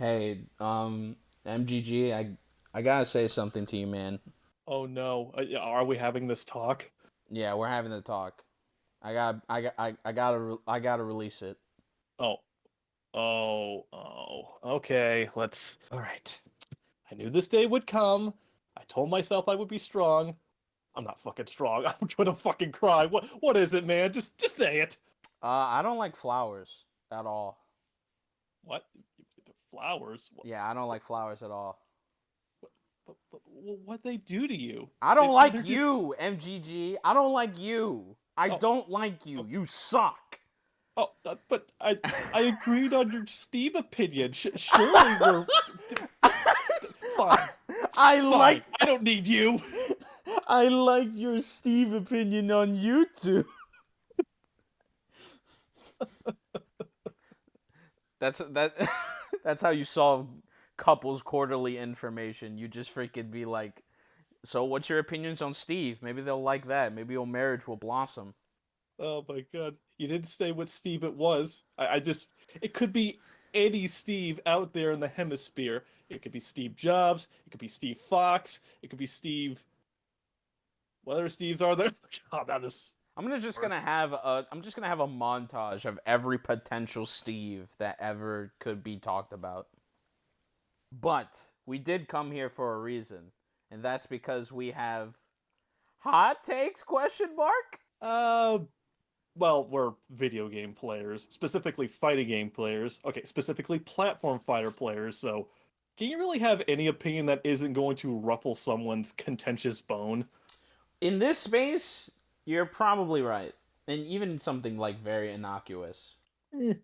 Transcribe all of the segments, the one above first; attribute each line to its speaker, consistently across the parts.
Speaker 1: Hey, MGG, I gotta say something to you, man.
Speaker 2: Oh no, are we having this talk?
Speaker 1: Yeah, we're having a talk. I gotta release it.
Speaker 2: Oh, okay, All right. I knew this day would come. I told myself I would be strong. I'm not fucking strong. I'm gonna fucking cry. What is it, man? Just say it.
Speaker 1: I don't like flowers at all.
Speaker 2: What? Flowers?
Speaker 1: Yeah, I don't like flowers at all.
Speaker 2: What they do to you?
Speaker 1: I
Speaker 2: They
Speaker 1: don't like
Speaker 2: they're just
Speaker 1: you, MGG. I don't like you. I
Speaker 2: oh
Speaker 1: don't like you.
Speaker 2: oh
Speaker 1: You suck.
Speaker 2: but I agreed on your Steve opinion. Surely we're fine.
Speaker 1: I like
Speaker 2: Fine. I don't need you.
Speaker 1: I like your Steve opinion on YouTube. That that's how you solve couples quarterly information. You just freaking be like, "So what's your opinions on Steve? Maybe they'll like that. Maybe your marriage will blossom."
Speaker 2: Oh my god. You didn't say what Steve it was. I just it could be any Steve out there in the hemisphere. It could be Steve Jobs, it could be Steve Fox, it could be Steve. What other Steves are there? God, that is
Speaker 1: I'm just gonna have a montage of every potential Steve that ever could be talked about. But we did come here for a reason, and that's because we have hot takes question mark.
Speaker 2: uh well, we're video game players, specifically fighting game players. Okay, specifically platform fighter players, so can you really have any opinion that isn't going to ruffle someone's contentious bone?
Speaker 1: In this space, you're probably right. And even something like very innocuous.
Speaker 2: Eh,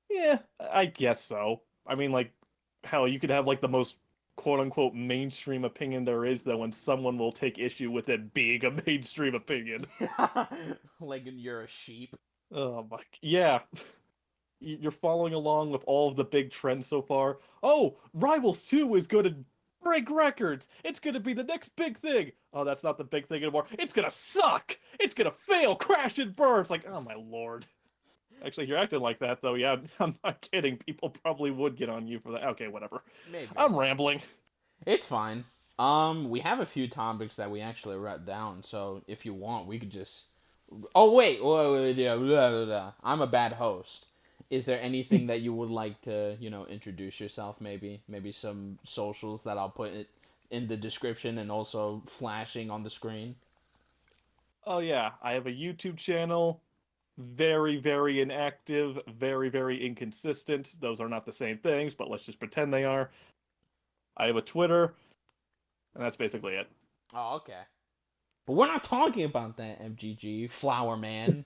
Speaker 2: Yeah, I guess so. I mean, like, hell, you could have like the most quote unquote mainstream opinion there is, though, and someone will take issue with it being a mainstream opinion.
Speaker 1: Like you're a sheep.
Speaker 2: Oh my, yeah. You're following along with all of the big trends so far. Oh, Rivals 2 is going to break records. It's going to be the next big thing. Oh, that's not the big thing anymore. It's going to suck. It's going to fail, crash, and burn. It's like, oh my lord. Actually, you're acting like that, though. Yeah, I'm not kidding. People probably would get on you for that. Okay, whatever.
Speaker 1: Maybe.
Speaker 2: I'm rambling.
Speaker 1: It's fine. We have a few topics that we actually wrote down, so if you want, we could just. Oh wait, yeah, blah, blah, blah. I'm a bad host. Is there anything that you would like to, introduce yourself? Maybe some socials that I'll put it in the description and also flashing on the screen.
Speaker 2: Oh, yeah, I have a YouTube channel. Very, very inactive, very, very inconsistent. Those are not the same things, but let's just pretend they are. I have a Twitter, and that's basically it.
Speaker 1: Oh, okay. But we're not talking about that, MGG Flower Man.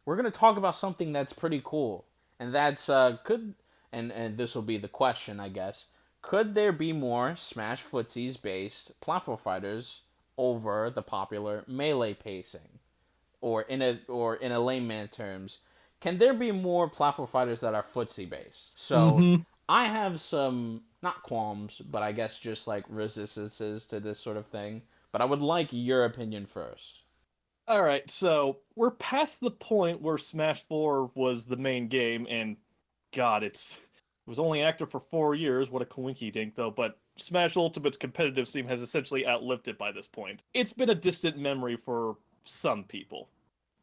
Speaker 1: We're gonna talk about something that's pretty cool, and that's could and this will be the question, I guess. Could there be more Smash Footsies based platform fighters over the popular melee pacing, or in a layman terms, can there be more platform fighters that are footsie based? So
Speaker 2: Mm-hmm.
Speaker 1: I have some not qualms, but I guess just like resistances to this sort of thing. But I would like your opinion first.
Speaker 2: All right, so we're past the point where Smash 4 was the main game, and God, it was only active for 4 years. What a coinky dink, though. But Smash Ultimate's competitive scene has essentially outlived it by this point. It's been a distant memory for some people,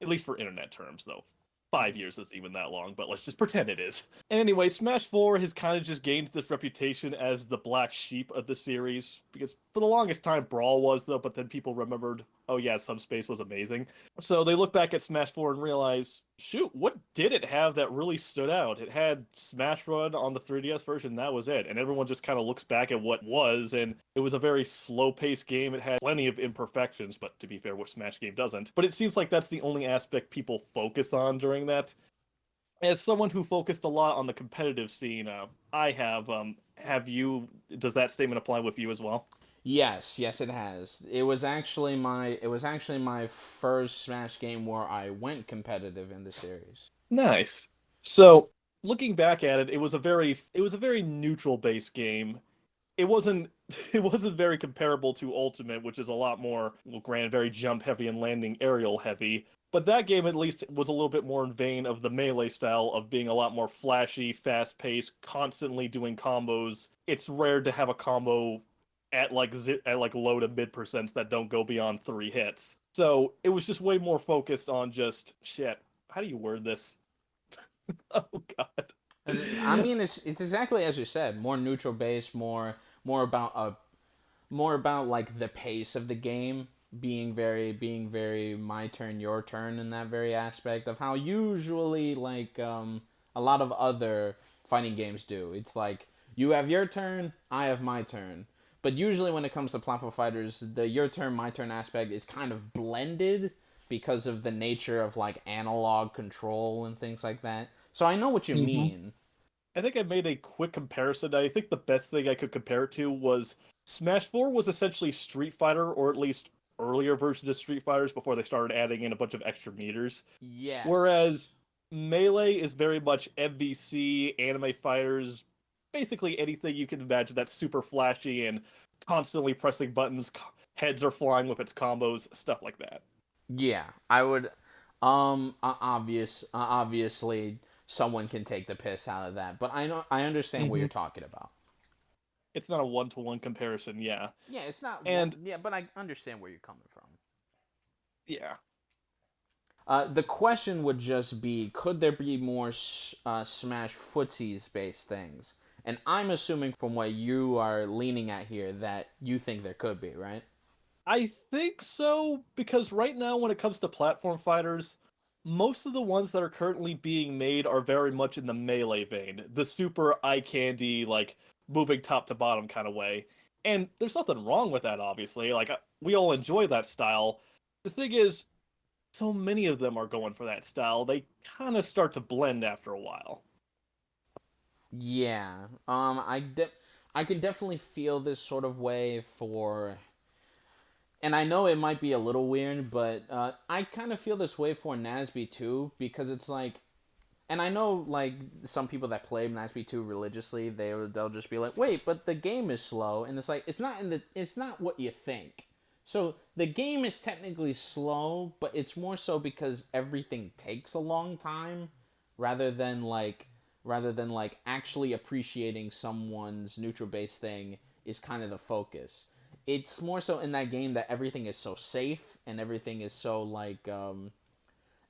Speaker 2: at least for internet terms, though. 5 years isn't even that long, but let's just pretend it is. Anyway, Smash 4 has kind of just gained this reputation as the black sheep of the series, because for the longest time, Brawl was, though, but then people remembered, oh yeah, Subspace was amazing. So they look back at Smash 4 and realize, shoot, what did it have that really stood out? It had Smash Run on the 3DS version, that was it. And everyone just kind of looks back at what was, and it was a very slow-paced game. It had plenty of imperfections, but to be fair, what Smash game doesn't. But it seems like that's the only aspect people focus on during that. As someone who focused a lot on the competitive scene, I have you, does that statement apply with you as well?
Speaker 1: Yes, yes, it has. It was actually my first Smash game where I went competitive in the series.
Speaker 2: Nice. So, looking back at it, it was a very neutral based game. It wasn't it wasn't very comparable to Ultimate, which is a lot more, well, granted, very jump heavy and landing aerial heavy, But that game at least was a little bit more in vein of the Melee style of being a lot more flashy, fast-paced, constantly doing combos. It's rare to have a combo at like low to mid percents that don't go beyond 3 hits. So it was just way more focused on just shit. How do you word this? Oh god.
Speaker 1: I mean, it's exactly as you said, more neutral based, more about more about like the pace of the game being very my turn your turn in that very aspect of how usually like a lot of other fighting games do. It's like you have your turn, I have my turn. But usually when it comes to platform fighters, the your turn my turn aspect is kind of blended because of the nature of like analog control and things like that. So I know what you
Speaker 2: Mm-hmm.
Speaker 1: mean.
Speaker 2: I think I made a quick comparison. I think the best thing I could compare it to was Smash 4 was essentially Street Fighter, or at least earlier versions of Street Fighters before they started adding in a bunch of extra meters.
Speaker 1: Yes.
Speaker 2: Whereas Melee is very much MVC, anime fighters, basically anything you can imagine that's super flashy and constantly pressing buttons, heads are flying with its combos, stuff like that.
Speaker 1: Yeah, I would. Obviously, someone can take the piss out of that, but I know I understand what
Speaker 2: Mm-hmm.
Speaker 1: you're talking about.
Speaker 2: It's not a one-to-one comparison, yeah.
Speaker 1: Yeah, it's not one.
Speaker 2: And
Speaker 1: Yeah, but I understand where you're coming from.
Speaker 2: yeah.
Speaker 1: The question would just be, could there be more Smash footsies based things? And I'm assuming from what you are leaning at here that you think there could be, right?
Speaker 2: I think so, because right now, when it comes to platform fighters, most of the ones that are currently being made are very much in the melee vein, the super eye candy, like moving top to bottom kind of way. And there's nothing wrong with that, obviously. Like, we all enjoy that style. The thing is, so many of them are going for that style, they kind of start to blend after a while.
Speaker 1: Yeah. I can definitely feel this sort of way for, and I know it might be a little weird, but I kind of feel this way for Nasby too, because it's like, and I know like some people that play Nasby 2 religiously, they'll just be like, wait, but the game is slow, and it's like it's not what you think. So the game is technically slow, but it's more so because everything takes a long time, rather than like actually appreciating someone's neutral base thing is kind of the focus. It's more so in that game that everything is so safe and everything is so like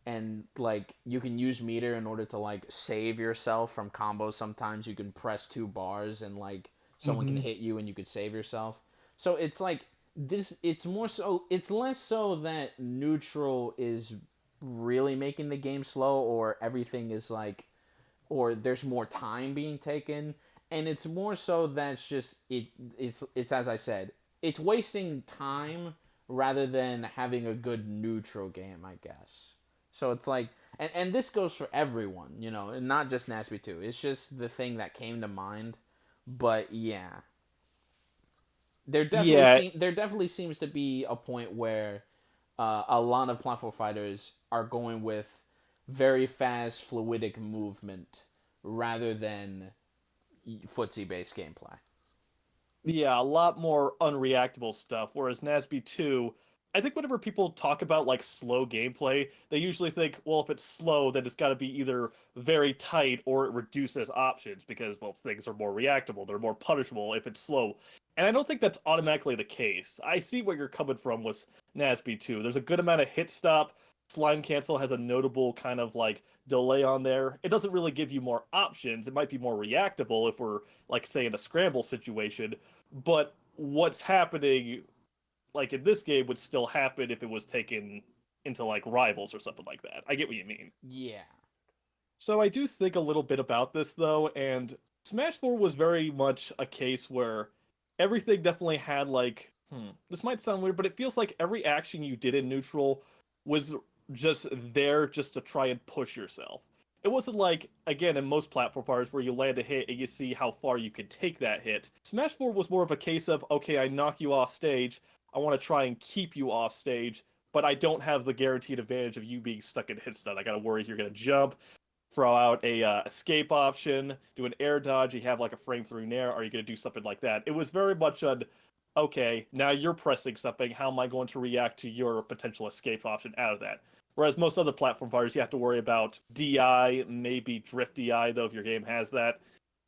Speaker 1: and like you can use meter in order to like save yourself from combos. Sometimes you can press two bars and like someone can
Speaker 2: Mm-hmm.
Speaker 1: hit you and you could save yourself. So it's like this, it's more so, it's less so that neutral is really making the game slow, or everything is like, or there's more time being taken, and it's more so that's just it's as I said, it's wasting time rather than having a good neutral game, I guess. So it's like, and this goes for everyone, you know, and not just Nasby 2. It's just the thing that came to mind. But yeah,
Speaker 2: Yeah,
Speaker 1: there definitely seems to be a point where a lot of platform fighters are going with very fast, fluidic movement rather than footsie based gameplay.
Speaker 2: yeah, a lot more unreactable stuff. Whereas Nasby 2, I think whenever people talk about like slow gameplay, they usually think, well, if it's slow, then it's got to be either very tight or it reduces options because, well, things are more reactable, they're more punishable if it's slow. And I don't think that's automatically the case. I see where you're coming from with Nasby 2. There's a good amount of hit stop. Slime cancel has a notable kind of like delay on there. It doesn't really give you more options. It might be more reactable if we're like say in a scramble situation, but what's happening like in this game would still happen if it was taken into like rivals or something like that. I get what you mean.
Speaker 1: Yeah.
Speaker 2: So I do think a little bit about this though, and Smash 4 was very much a case where everything definitely had like, this might sound weird, but it feels like every action you did in neutral was just there just to try and push yourself. It wasn't like, again, in most platform parts where you land a hit and you see how far you can take that hit. Smash 4 was more of a case of, okay, I knock you off stage, I want to try and keep you off stage, but I don't have the guaranteed advantage of you being stuck in hit stun. I gotta worry if you're gonna jump, throw out a escape option, do an air dodge. You have like a frame through nair. Are you going to do something like that? It was very much an okay. Now you're pressing something. How am I going to react to your potential escape option out of that? Whereas most other platform fighters, you have to worry about DI, maybe drift DI, though, if your game has that,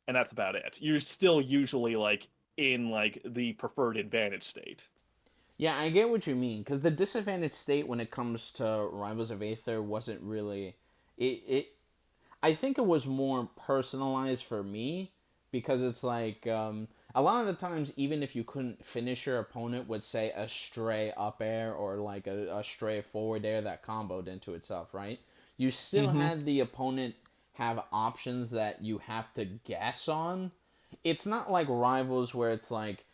Speaker 2: and that's about it. You're still usually like in like the preferred advantage state.
Speaker 1: Yeah, I get what you mean because the disadvantaged state when it comes to Rivals of Aether wasn't really it. I think it was more personalized for me because it's like a lot of the times, even if you couldn't finish your opponent with say a stray up air or like a stray forward air that comboed into itself, right? You still
Speaker 2: Mm-hmm.
Speaker 1: had the opponent have options that you have to guess on. It's not like Rivals where it's like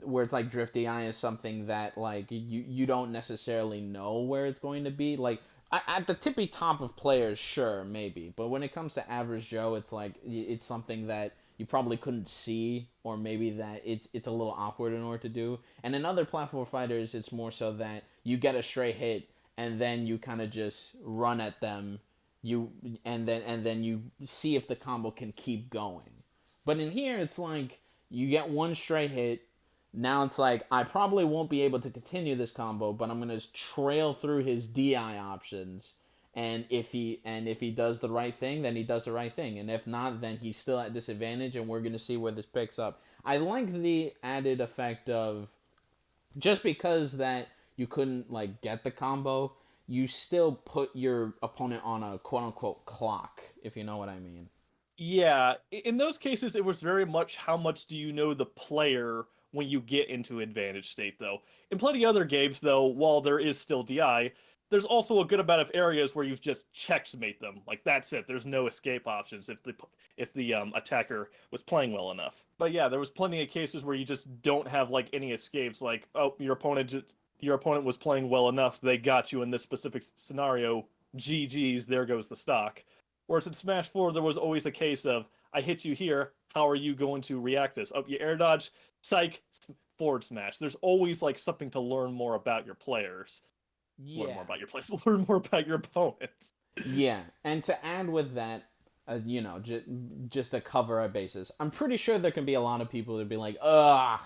Speaker 1: where it's like Drift AI is something that like you don't necessarily know where it's going to be. Like at the tippy top of players, sure, maybe, but when it comes to average Joe, it's like it's something that you probably couldn't see, or maybe that it's a little awkward in order to do. And in other platform fighters, it's more so that you get a stray hit and then you kind of just run at them, you and then you see if the combo can keep going. But in here, it's like you get one straight hit. Now it's like I probably won't be able to continue this combo, but I'm gonna trail through his DI options, and if he does the right thing, then he does the right thing, and if not, then he's still at disadvantage, and we're gonna see where this picks up. I like the added effect of just because that you couldn't like get the combo, you still put your opponent on a quote unquote clock, if you know what I mean.
Speaker 2: Yeah, in those cases, it was very much how much do you know the player when you get into advantage state, though. In plenty of other games, though, while there is still DI, there's also a good amount of areas where you just checkmate them. Like that's it. There's no escape options if the attacker was playing well enough. But yeah, there was plenty of cases where you just don't have like any escapes. Like oh, your opponent was playing well enough, they got you in this specific scenario. GG's, there goes the stock. Whereas in Smash 4, there was always a case of, I hit you here, how are you going to react this? Oh, you air dodge, psych, forward smash. There's always like something to learn more about your players. Learn more
Speaker 1: Yeah.
Speaker 2: about your players, learn more about your opponents.
Speaker 1: Yeah, and to add with that, just to cover our bases, I'm pretty sure there can be a lot of people that be like, ugh,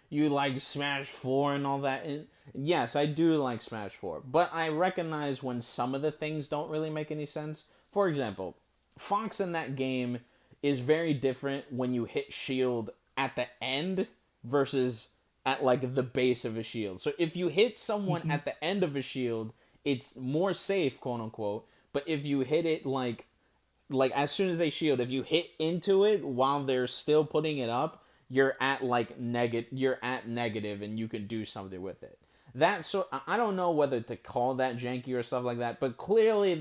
Speaker 1: you like Smash 4 and all that. And yes, I do like Smash 4, but I recognize when some of the things don't really make any sense. For example, Fox in that game is very different when you hit shield at the end versus at like the base of a shield. So if you hit someone
Speaker 2: Mm-hmm.
Speaker 1: at the end of a shield, it's more safe, quote unquote. But if you hit it like as soon as they shield, if you hit into it while they're still putting it up, you're at negative and you can do something with it. That so I don't know whether to call that janky or stuff like that, but clearly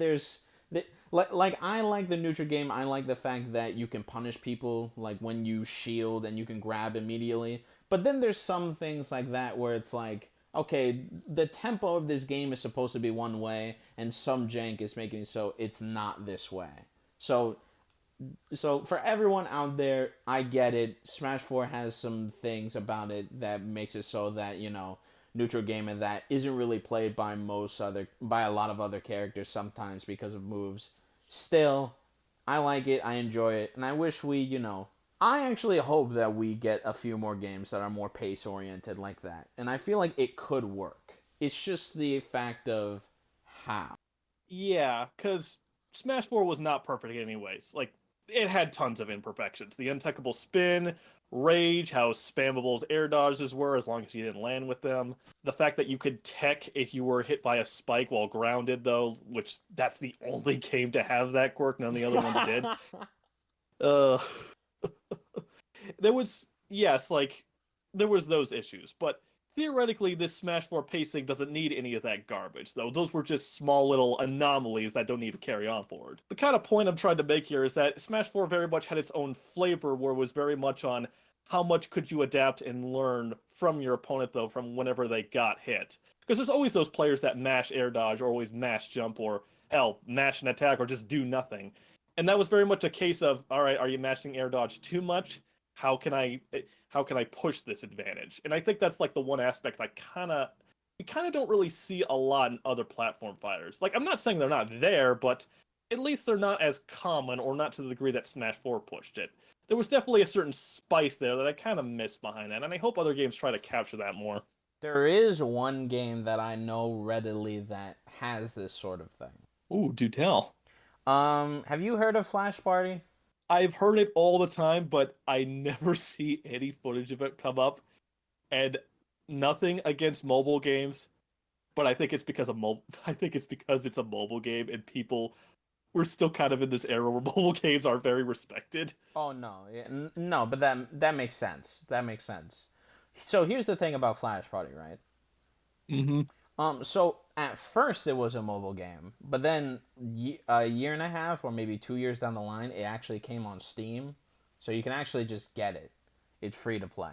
Speaker 1: like I like the neutral game. I like the fact that you can punish people like when you shield and you can grab immediately. But then there's some things like that where it's like, okay, the tempo of this game is supposed to be one way, and some jank is making it so it's not this way. So so for everyone out there, I get it. Smash 4 has some things about it that makes it so that, neutral game and that isn't really played by a lot of other characters sometimes because of moves. Still, I like it, I enjoy it, and I wish I actually hope that we get a few more games that are more pace oriented like that. And I feel like it could work. It's just the fact of how.
Speaker 2: Yeah, because Smash 4 was not perfect anyways. Like, it had tons of imperfections. The untechable spin, rage, how spammable air dodges were as long as you didn't land with them. The fact that you could tech if you were hit by a spike while grounded, though, which that's the only game to have that quirk. None of the other ones did. Uh, there was, yes, like, there was those issues, but theoretically, this Smash 4 pacing doesn't need any of that garbage, though. Those were just small little anomalies that don't need to carry on forward. The kind of point I'm trying to make here is that Smash 4 very much had its own flavor, where it was very much on how much could you adapt and learn from your opponent, though, from whenever they got hit. Because there's always those players that mash air dodge, or always mash jump, or hell, mash an attack, or just do nothing. And that was very much a case of, all right, are you mashing air dodge too much? How can I push this advantage? And I think that's like the one aspect we kind of don't really see a lot in other platform fighters. Like I'm not saying they're not there, but at least they're not as common or not to the degree that Smash 4 pushed it. There was definitely a certain spice there that I kind of miss behind that, and I hope other games try to capture that more.
Speaker 1: There is one game that I know readily that has this sort of thing.
Speaker 2: Ooh, do tell.
Speaker 1: Have you heard of Flash Party?
Speaker 2: I've heard it all the time, but I never see any footage of it come up. And nothing against mobile games, but I think it's because of I think it's because it's a mobile game and people we're still kind of in this era where mobile games are very respected.
Speaker 1: Oh no, no, but that makes sense. That makes sense. So here's the thing about Flash Party, right?
Speaker 2: Mm-hmm.
Speaker 1: So at first it was a mobile game, but then a year and a half or maybe 2 years down the line, it actually came on Steam, so you can actually just get it. It's free to play.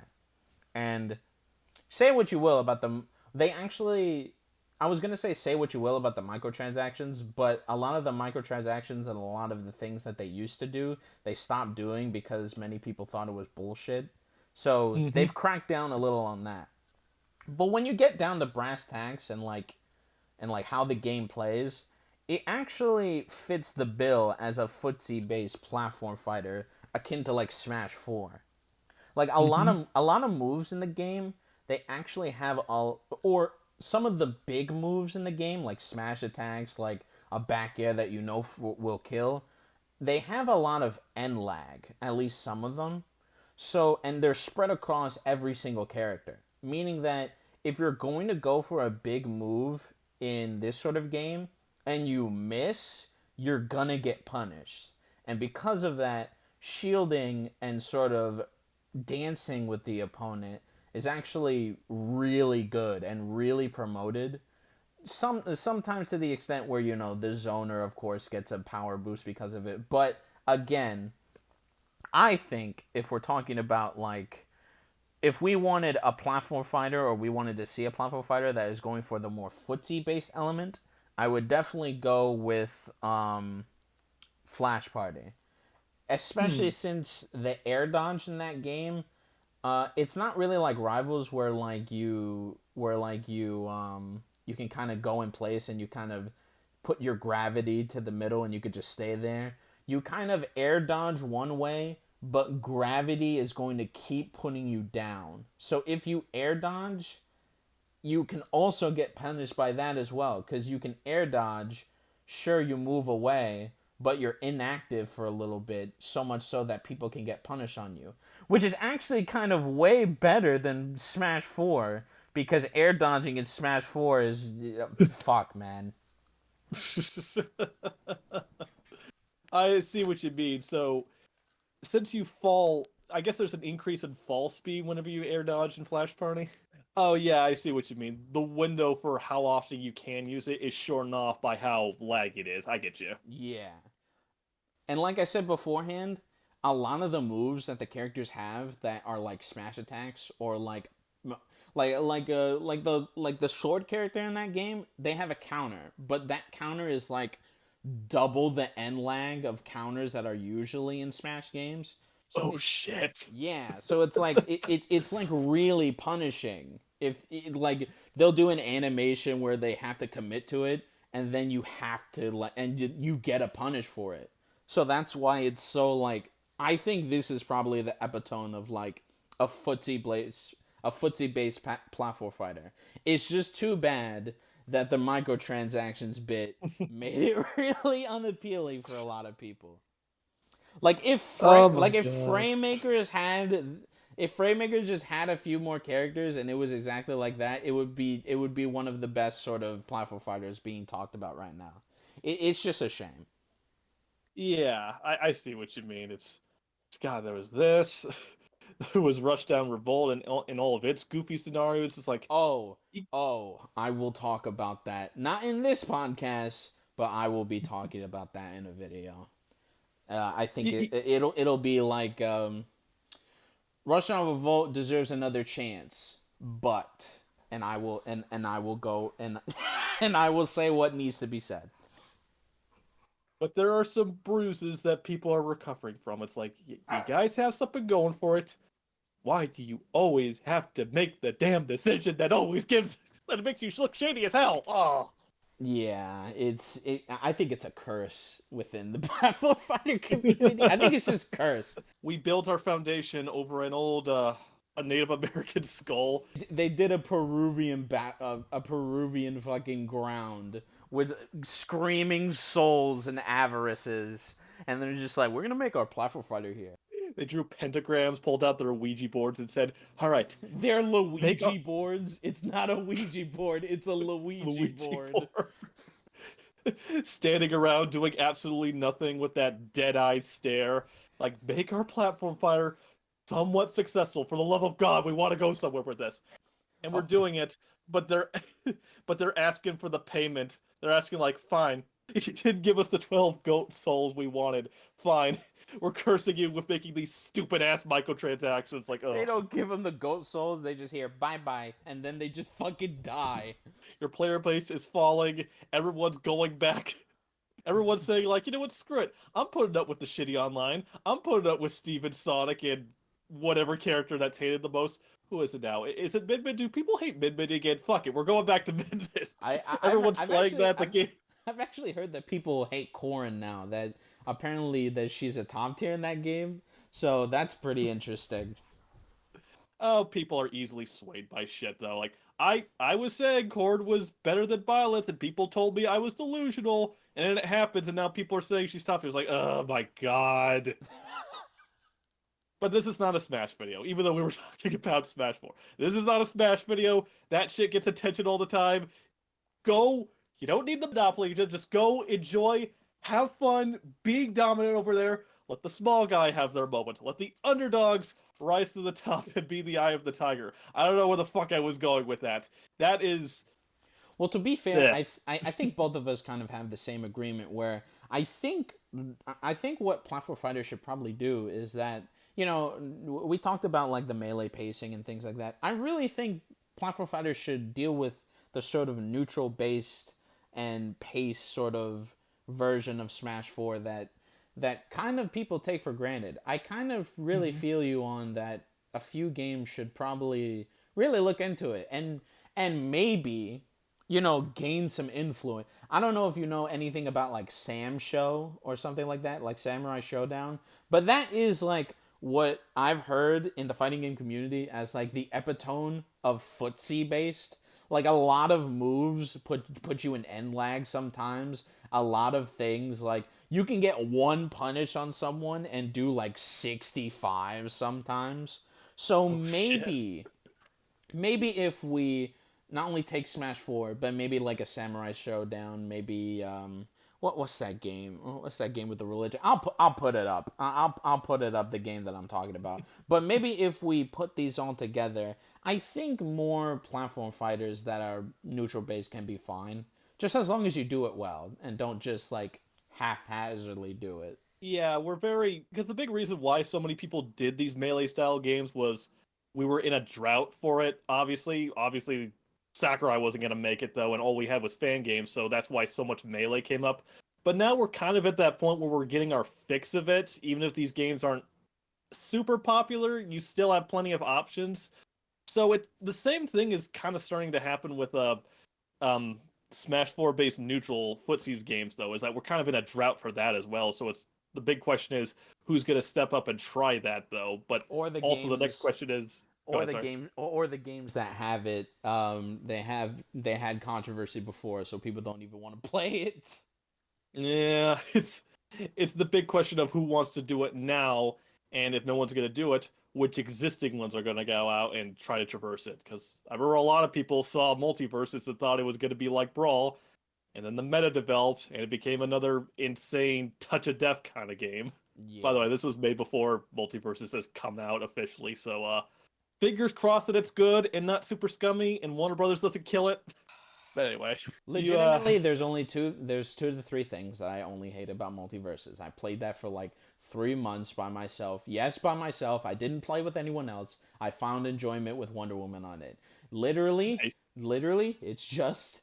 Speaker 1: And say what you will about them, they actually. I was gonna say what you will about the microtransactions, but a lot of the microtransactions and a lot of the things that they used to do, they stopped doing because many people thought it was bullshit. So
Speaker 2: Mm-hmm.
Speaker 1: they've cracked down a little on that. But when you get down to brass tacks and how the game plays, it actually fits the bill as a footsie based platform fighter akin to like Smash 4. Like
Speaker 2: Mm-hmm.
Speaker 1: a lot of moves in the game, they actually have all or some of the big moves in the game like smash attacks, like a back air that you know will kill. They have a lot of end lag, at least some of them. So, and they're spread across every single character, meaning that if you're going to go for a big move in this sort of game and you miss, you're gonna get punished. And because of that, shielding and sort of dancing with the opponent is actually really good and really promoted. Sometimes to the extent where the zoner of course gets a power boost because of it. But again, I think if we're talking about like if we wanted a platform fighter or we wanted to see a platform fighter that is going for the more footsie based element, I would definitely go with Flash Party. Especially
Speaker 2: Hmm.
Speaker 1: since the air dodge in that game, it's not really like Rivals where you can kind of go in place and you kind of put your gravity to the middle and you could just stay there. You kind of air dodge one way, but gravity is going to keep putting you down. So if you air dodge, you can also get punished by that as well because you can air dodge. Sure, you move away, but you're inactive for a little bit, so much so that people can get punished on you, which is actually kind of way better than Smash 4 because air dodging in Smash 4 is fuck, man.
Speaker 2: I see what you mean. So since you fall, I guess there's an increase in fall speed whenever you air dodge in Flash Party. Oh yeah, I see what you mean. The window for how often you can use it is shortened off by how lag it is. I get you.
Speaker 1: Yeah. And like I said beforehand, a lot of the moves that the characters have that are like smash attacks or like the sword character in that game, they have a counter, but that counter is like double the end lag of counters that are usually in Smash games. So
Speaker 2: Oh
Speaker 1: it's
Speaker 2: shit.
Speaker 1: yeah, so it's like it's like really punishing. If like they'll do an animation where they have to commit to it and then you have to like and you get a punish for it. So that's why it's so like I think this is probably the epitome of like a footsie based platform fighter. It's just too bad that the microtransactions bit made it really unappealing for a lot of people.
Speaker 2: Oh my
Speaker 1: Like if
Speaker 2: god.
Speaker 1: Frame Maker just had a few more characters and it was exactly like that, it would be one of the best sort of platform fighters being talked about right now. It's just a shame.
Speaker 2: Yeah, I see what you mean. It's God, there was this. There was Rushdown Revolt and in all of its goofy scenarios. It's like
Speaker 1: Oh, I will talk about that not in this podcast, but I will be talking about that in a video. I think
Speaker 2: y-
Speaker 1: it'll be like Russian Revolt deserves another chance, but and I will go and and I will say what needs to be said.
Speaker 2: but there are some bruises that people are recovering from. It's like you guys have something going for it. Why do you always have to make the damn decision that always gives that makes you look shady as hell? Oh.
Speaker 1: Yeah, I think it's a curse within the platform fighter community. I think it's just cursed.
Speaker 2: We built our foundation over an old a Native American skull.
Speaker 1: They did a a Peruvian fucking ground with screaming souls and avarices, and they're just like, we're gonna make our platform fighter here.
Speaker 2: They drew pentagrams, pulled out their Ouija boards, and said, "All right,
Speaker 1: They're
Speaker 2: make a
Speaker 1: Luigi boards. It's not a Ouija board. It's a Luigi
Speaker 2: Ouija
Speaker 1: board.
Speaker 2: board." Standing around doing absolutely nothing with that dead-eyed stare. Like, make our platform fighter somewhat successful. For the love of God, we want to go somewhere with this. And we're
Speaker 1: Oh,
Speaker 2: doing it, but they're but they're asking for the payment. They're asking like, fine, you didn't give us the 12 goat souls we wanted. Fine. We're cursing you with making these stupid ass microtransactions. Like,
Speaker 1: they
Speaker 2: oh,
Speaker 1: don't give them the goat souls. They just hear bye bye, and then they just fucking die.
Speaker 2: your player base is falling. Everyone's going back. Everyone's saying like, you know what, screw it. I'm putting up with the shitty online. I'm putting up with Steven Sonic and whatever character that's hated the most. Who is it now? Is it Min Min? Do people hate Min Min again? Fuck it, we're going back to Min Min. Everyone's playing that. The game.
Speaker 1: I've actually heard that people hate Corrin now. That apparently that she's a top tier in that game. So that's pretty interesting.
Speaker 2: Oh, people are easily swayed by shit though. Like I was saying Cord was better than Byleth, and people told me I was delusional, and then it happens, and now people are saying she's tough. It was like, oh my god. But this is not a Smash video, even though we were talking about Smash 4. This is not a Smash video. That shit gets attention all the time. Go. You don't need the Monopoly. Just go, enjoy, have fun, being dominant over there. Let the small guy have their moment. Let the underdogs rise to the top and be the eye of the tiger. I don't know where the fuck I was going with that. That is...
Speaker 1: Well, to be fair,
Speaker 2: Yeah.
Speaker 1: I think both of us kind of have the same agreement where I think what platform fighters should probably do is that, you know, we talked about like the melee pacing and things like that. I really think platform fighters should deal with the sort of neutral based and pace sort of version of Smash 4 that kind of people take for granted. I kind of really feel you on that. A few games should probably really look into it and maybe, you know, gain some influence. I don't know if you know anything about like Sam Show or something like that, like Samurai Showdown, but that is like what I've heard in the fighting game community as like the epitome of footsie based. Like a lot of moves put you in end lag sometimes. A lot of things like you can get one punish on someone and do like 65 sometimes. So
Speaker 2: Oh, shit.
Speaker 1: maybe if we not only take Smash 4, but maybe like a Samurai Showdown, maybe what's that game? What's that game with the religion? I'll put it up. I'll put it up, the game that I'm talking about. But maybe if we put these all together, I think more platform fighters that are neutral based can be fine. Just as long as you do it well and don't just like haphazardly do it.
Speaker 2: Yeah, we're very... Because the big reason why so many people did these melee-style games was we were in a drought for it, obviously. Obviously, Sakurai wasn't going to make it, though, and all we had was fan games, so that's why so much melee came up. But now we're kind of at that point where we're getting our fix of it. Even if these games aren't super popular, you still have plenty of options. So it's the same thing is kind of starting to happen with um, Smash 4 based neutral footsies games, though, is that we're kind of in a drought for that as well. So it's the big question is who's going to step up and try that, though. But
Speaker 1: Or the
Speaker 2: also the next
Speaker 1: games
Speaker 2: question is, go
Speaker 1: or
Speaker 2: ahead,
Speaker 1: the
Speaker 2: sorry.
Speaker 1: game or the games that have it they had controversy before, so people don't even want to play it.
Speaker 2: Yeah, it's the big question of who wants to do it now, and if no one's going to do it, which existing ones are going to go out and try to traverse it. Because I remember a lot of people saw Multiverses and thought it was going to be like Brawl, and then the meta developed, and it became another insane touch of death kind of game. By the
Speaker 1: Yeah.
Speaker 2: way, this was made before Multiverses has come out officially, so fingers crossed that it's good and not super scummy, and Warner Brothers doesn't kill it. But anyway, you
Speaker 1: Legitimately, there's two to three things that I only hate about Multiverses. I played that for like 3 months by myself. Yes, by myself. I didn't play with anyone else. I found enjoyment with Wonder Woman on it. Literally,
Speaker 2: nice.
Speaker 1: literally, it's just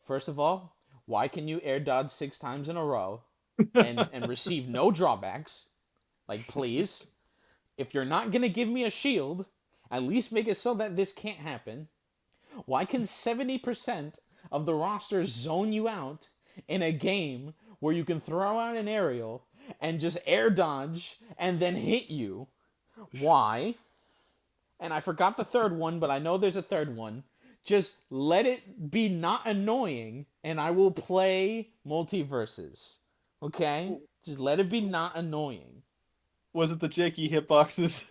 Speaker 1: first of all, why can you air dodge 6 times in a row and receive no drawbacks? Like, please, if you're not gonna give me a shield, at least make it so that this can't happen. Why can 70% of the roster zone you out in a game where you can throw out an aerial and just air dodge and then hit you? Why? and I forgot the third one, but I know there's a third one. Just let it be not annoying, and I will play Multiverses. Okay? Just let it be not annoying.
Speaker 2: Was it the janky hitboxes?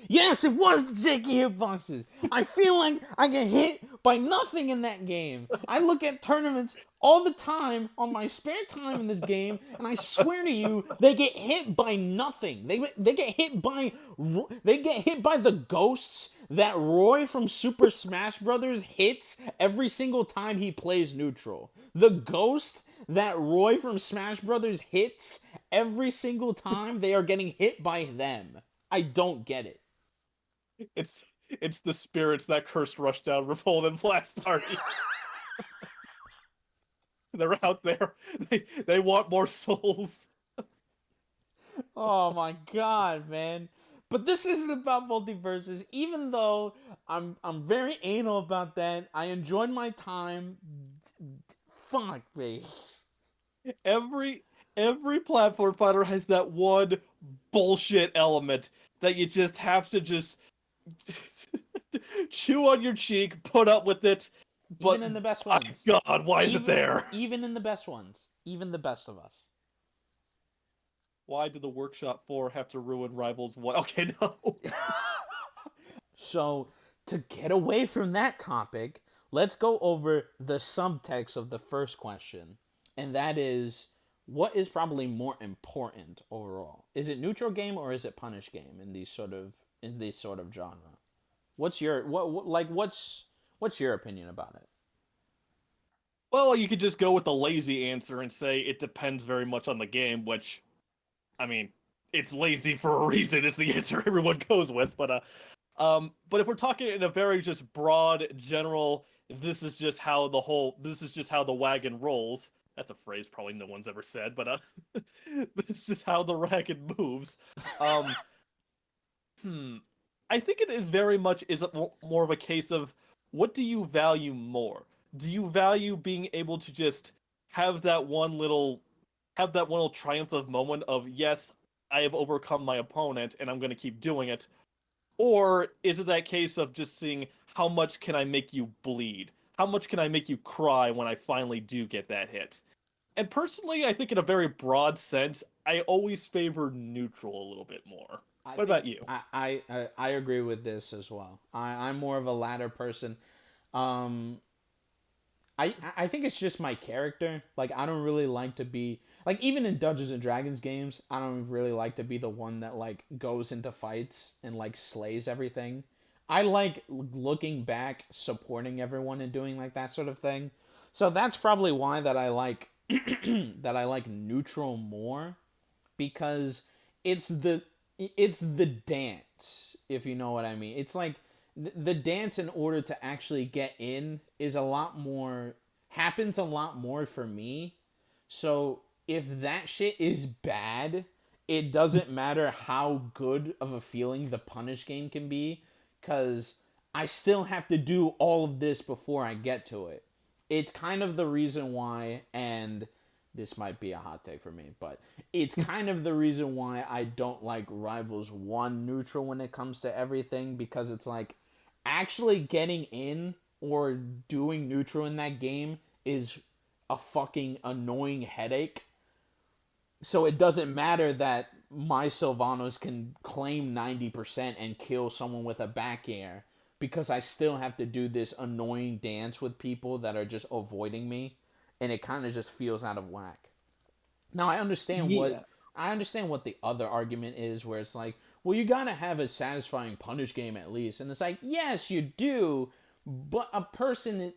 Speaker 1: Yes, it was the janky hitboxes. I feel like I get hit by nothing in that game. I look at tournaments all the time on my spare time in this game, and I swear to you, they get hit by nothing. They get hit by the ghosts that Roy from Super Smash Brothers hits every single time he plays neutral. The ghost that Roy from Smash Brothers hits every single time they are getting hit by them. I don't get it.
Speaker 2: It's the spirits that cursed Rushdown, Revolt, and Flash Party. They're out there. They want more souls.
Speaker 1: Oh my god, man. But this isn't about Multiverses. Even though I'm very anal about that, I enjoyed my time. Fuck me.
Speaker 2: Every platform fighter has that one bullshit element that you just have to just chew on your cheek, put up with it. But
Speaker 1: Even in the best ones.
Speaker 2: God, why is it there?
Speaker 1: Even in the best ones. Even the best of us.
Speaker 2: Why did the Workshop 4 have to ruin Rivals 1? Okay, no.
Speaker 1: So, to get away from that topic, let's go over the subtext of the first question. And that is, what is probably more important overall? Is it neutral game or is it punish game in these sort of genre? What's your what's your opinion about it?
Speaker 2: Well, you could just go with the lazy answer and say it depends very much on the game, which, I mean, it's lazy for a reason. It's the answer everyone goes with. But if we're talking in a very just broad, general, this is just how the wagon rolls. That's a phrase probably no one's ever said, but this is just how the wagon moves. I think it very much is more of a case of what do you value more? Do you value being able to just have that one little triumph moment of, yes, I have overcome my opponent and I'm going to keep doing it? Or is it that case of just seeing how much can I make you bleed? How much can I make you cry when I finally do get that hit? And personally, I think in a very broad sense, I always favor neutral a little bit more. What about you?
Speaker 1: I agree with this as well. I'm more of a latter person. Um, I think it's just my character. Like, I don't really like to be like, even in Dungeons and Dragons games, I don't really like to be the one that like goes into fights and like slays everything. I like looking back, supporting everyone and doing like that sort of thing. So that's probably why that I like that I like neutral more, because it's the it's the dance, if you know what I mean. It's like the dance in order to actually get in is a lot more happens a lot more for me. So if that shit is bad, it doesn't matter how good of a feeling the punish game can be, cuz I still have to do all of this before I get to it. It's kind of the reason why, and this might be a hot take for me, but it's kind of the reason why I don't like Rivals 1 neutral when it comes to everything, because it's like actually getting in or doing neutral in that game is a fucking annoying headache. So it doesn't matter that my Sylvanos can claim 90% and kill someone with a back air, because I still have to do this annoying dance with people that are just avoiding me, and it kind of just feels out of whack. Now
Speaker 2: Yeah.
Speaker 1: I understand what the other argument is, where it's like, well, you gotta have a satisfying punish game at least, and it's like, yes, you do, but a person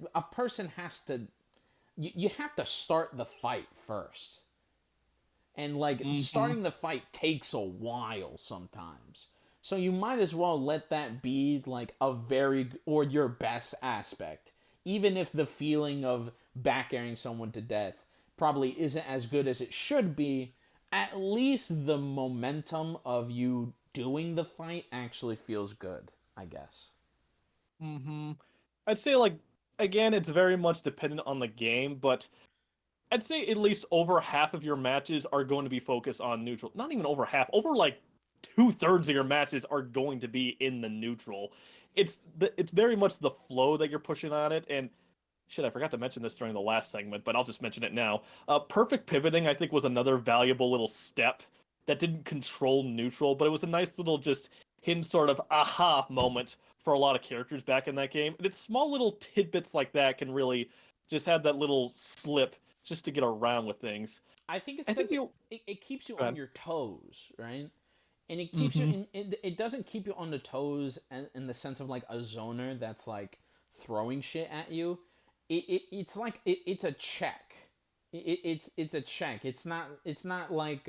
Speaker 1: has to you have to start the fight first, and like
Speaker 2: Mm-hmm.
Speaker 1: starting the fight takes a while sometimes. So you might as well let that be like a very or your best aspect, even if the feeling of back airing someone to death probably isn't as good as it should be. At least the momentum of you doing the fight actually feels good, I guess.
Speaker 2: Mm-hmm. I'd say, like, again, it's very much dependent on the game, but I'd say at least over half of your matches are going to be focused on neutral. Not even over half, over like 2/3 of your matches are going to be in the neutral. It's very much the flow that you're pushing on it, and shit, I forgot to mention this during the last segment, but I'll just mention it now. Perfect pivoting, I think, was another valuable little step that didn't control neutral, but it was a nice little just hidden sort of aha moment for a lot of characters back in that game. And it's small little tidbits like that can really just have that little slip just to get around with things.
Speaker 1: I think it's
Speaker 2: I think
Speaker 1: because
Speaker 2: you.
Speaker 1: it keeps you
Speaker 2: Go
Speaker 1: on
Speaker 2: ahead.
Speaker 1: your toes, right? And it keeps you
Speaker 2: Mm-hmm.
Speaker 1: it doesn't keep you on the toes in the sense of like a zoner that's like throwing shit at you. It's like it's a check. It's a check. It's not like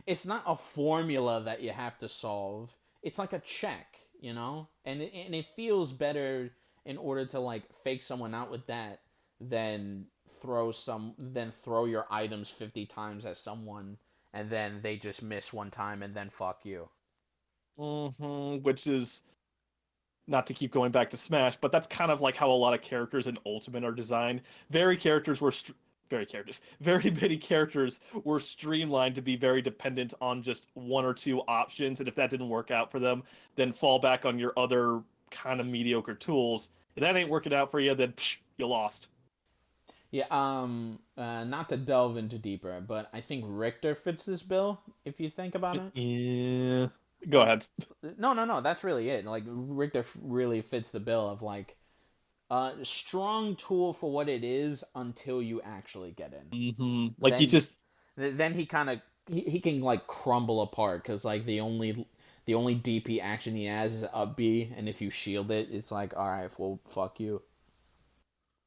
Speaker 1: it's not a formula that you have to solve. It's like a check, you know? And it feels better in order to like fake someone out with that than throw your items 50 times at someone and then they just miss one time and then fuck you.
Speaker 2: Which is not to keep going back to Smash, but that's kind of like how a lot of characters in Ultimate are designed. Very many characters were streamlined to be very dependent on just one or two options, and if that didn't work out for them, then fall back on your other kind of mediocre tools. If that ain't working out for you, then you lost.
Speaker 1: Yeah, not to delve into deeper, but I think Richter fits this bill if you think about it.
Speaker 2: Yeah. Go
Speaker 1: Like,
Speaker 2: ahead.
Speaker 1: no, that's really it. Like Richter really fits the bill of like a strong tool for what it is until you actually get in.
Speaker 2: Like you
Speaker 1: Then
Speaker 2: just
Speaker 1: then he kind of he can like crumble apart because like the only DP action he has is up B, and if you shield it, it's like all right, well fuck you.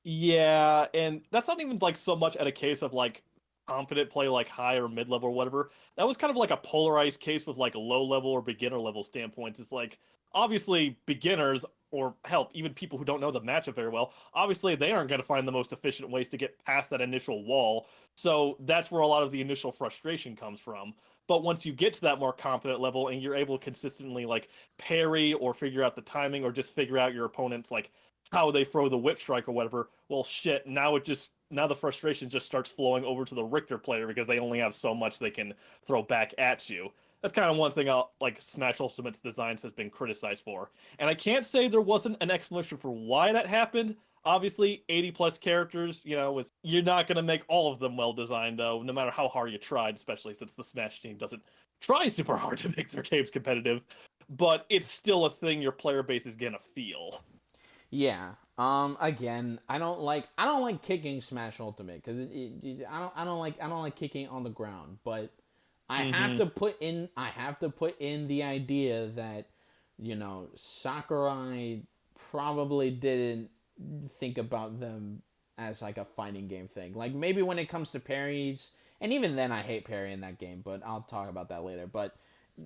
Speaker 2: Yeah, and that's not even like so much at a case of like confident play like high or mid level or whatever. That was kind of like a polarized case with like low level or beginner level standpoints. It's like obviously beginners or help even people who don't know the matchup very well, obviously they aren't going to find the most efficient ways to get past that initial wall. So that's where a lot of the initial frustration comes from. But once you get to that more confident level and you're able to consistently like parry or figure out the timing or just figure out your opponent's like how they throw the whip strike or whatever. Well, shit. Now the frustration just starts flowing over to the Richter player because they only have so much they can throw back at you. That's kind of one thing I'll like Smash Ultimate's designs has been criticized for. And I can't say there wasn't an explanation for why that happened. Obviously, 80 plus characters, you're not going to make all of them well designed though, no matter how hard you tried, especially since the Smash team doesn't try super hard to make their games competitive. But it's still a thing your player base is going to feel.
Speaker 1: Yeah. Again, I don't like kicking Smash Ultimate because I don't like kicking on the ground, but
Speaker 2: Mm-hmm.
Speaker 1: I have to put in the idea that Sakurai probably didn't think about them as like a fighting game thing. Like maybe when it comes to parries, and even then I hate parry in that game, but I'll talk about that later. But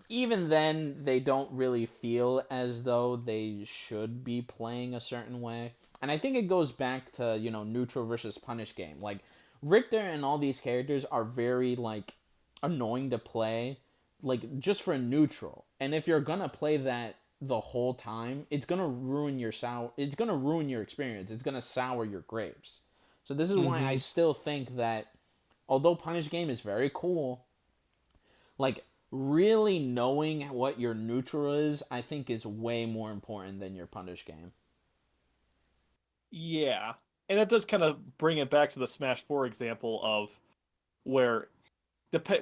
Speaker 1: even then they don't really feel as though they should be playing a certain way. And I think it goes back to, neutral versus punish game. Like Richter and all these characters are very like annoying to play like just for neutral. And if you're going to play that the whole time, it's going to ruin your experience. It's going to sour your grapes. So this is why I
Speaker 2: Mm-hmm.
Speaker 1: still think that although punish game is very cool, like really knowing what your neutral is, I think is way more important than your punish game.
Speaker 2: Yeah. And that does kind of bring it back to the Smash 4 example of where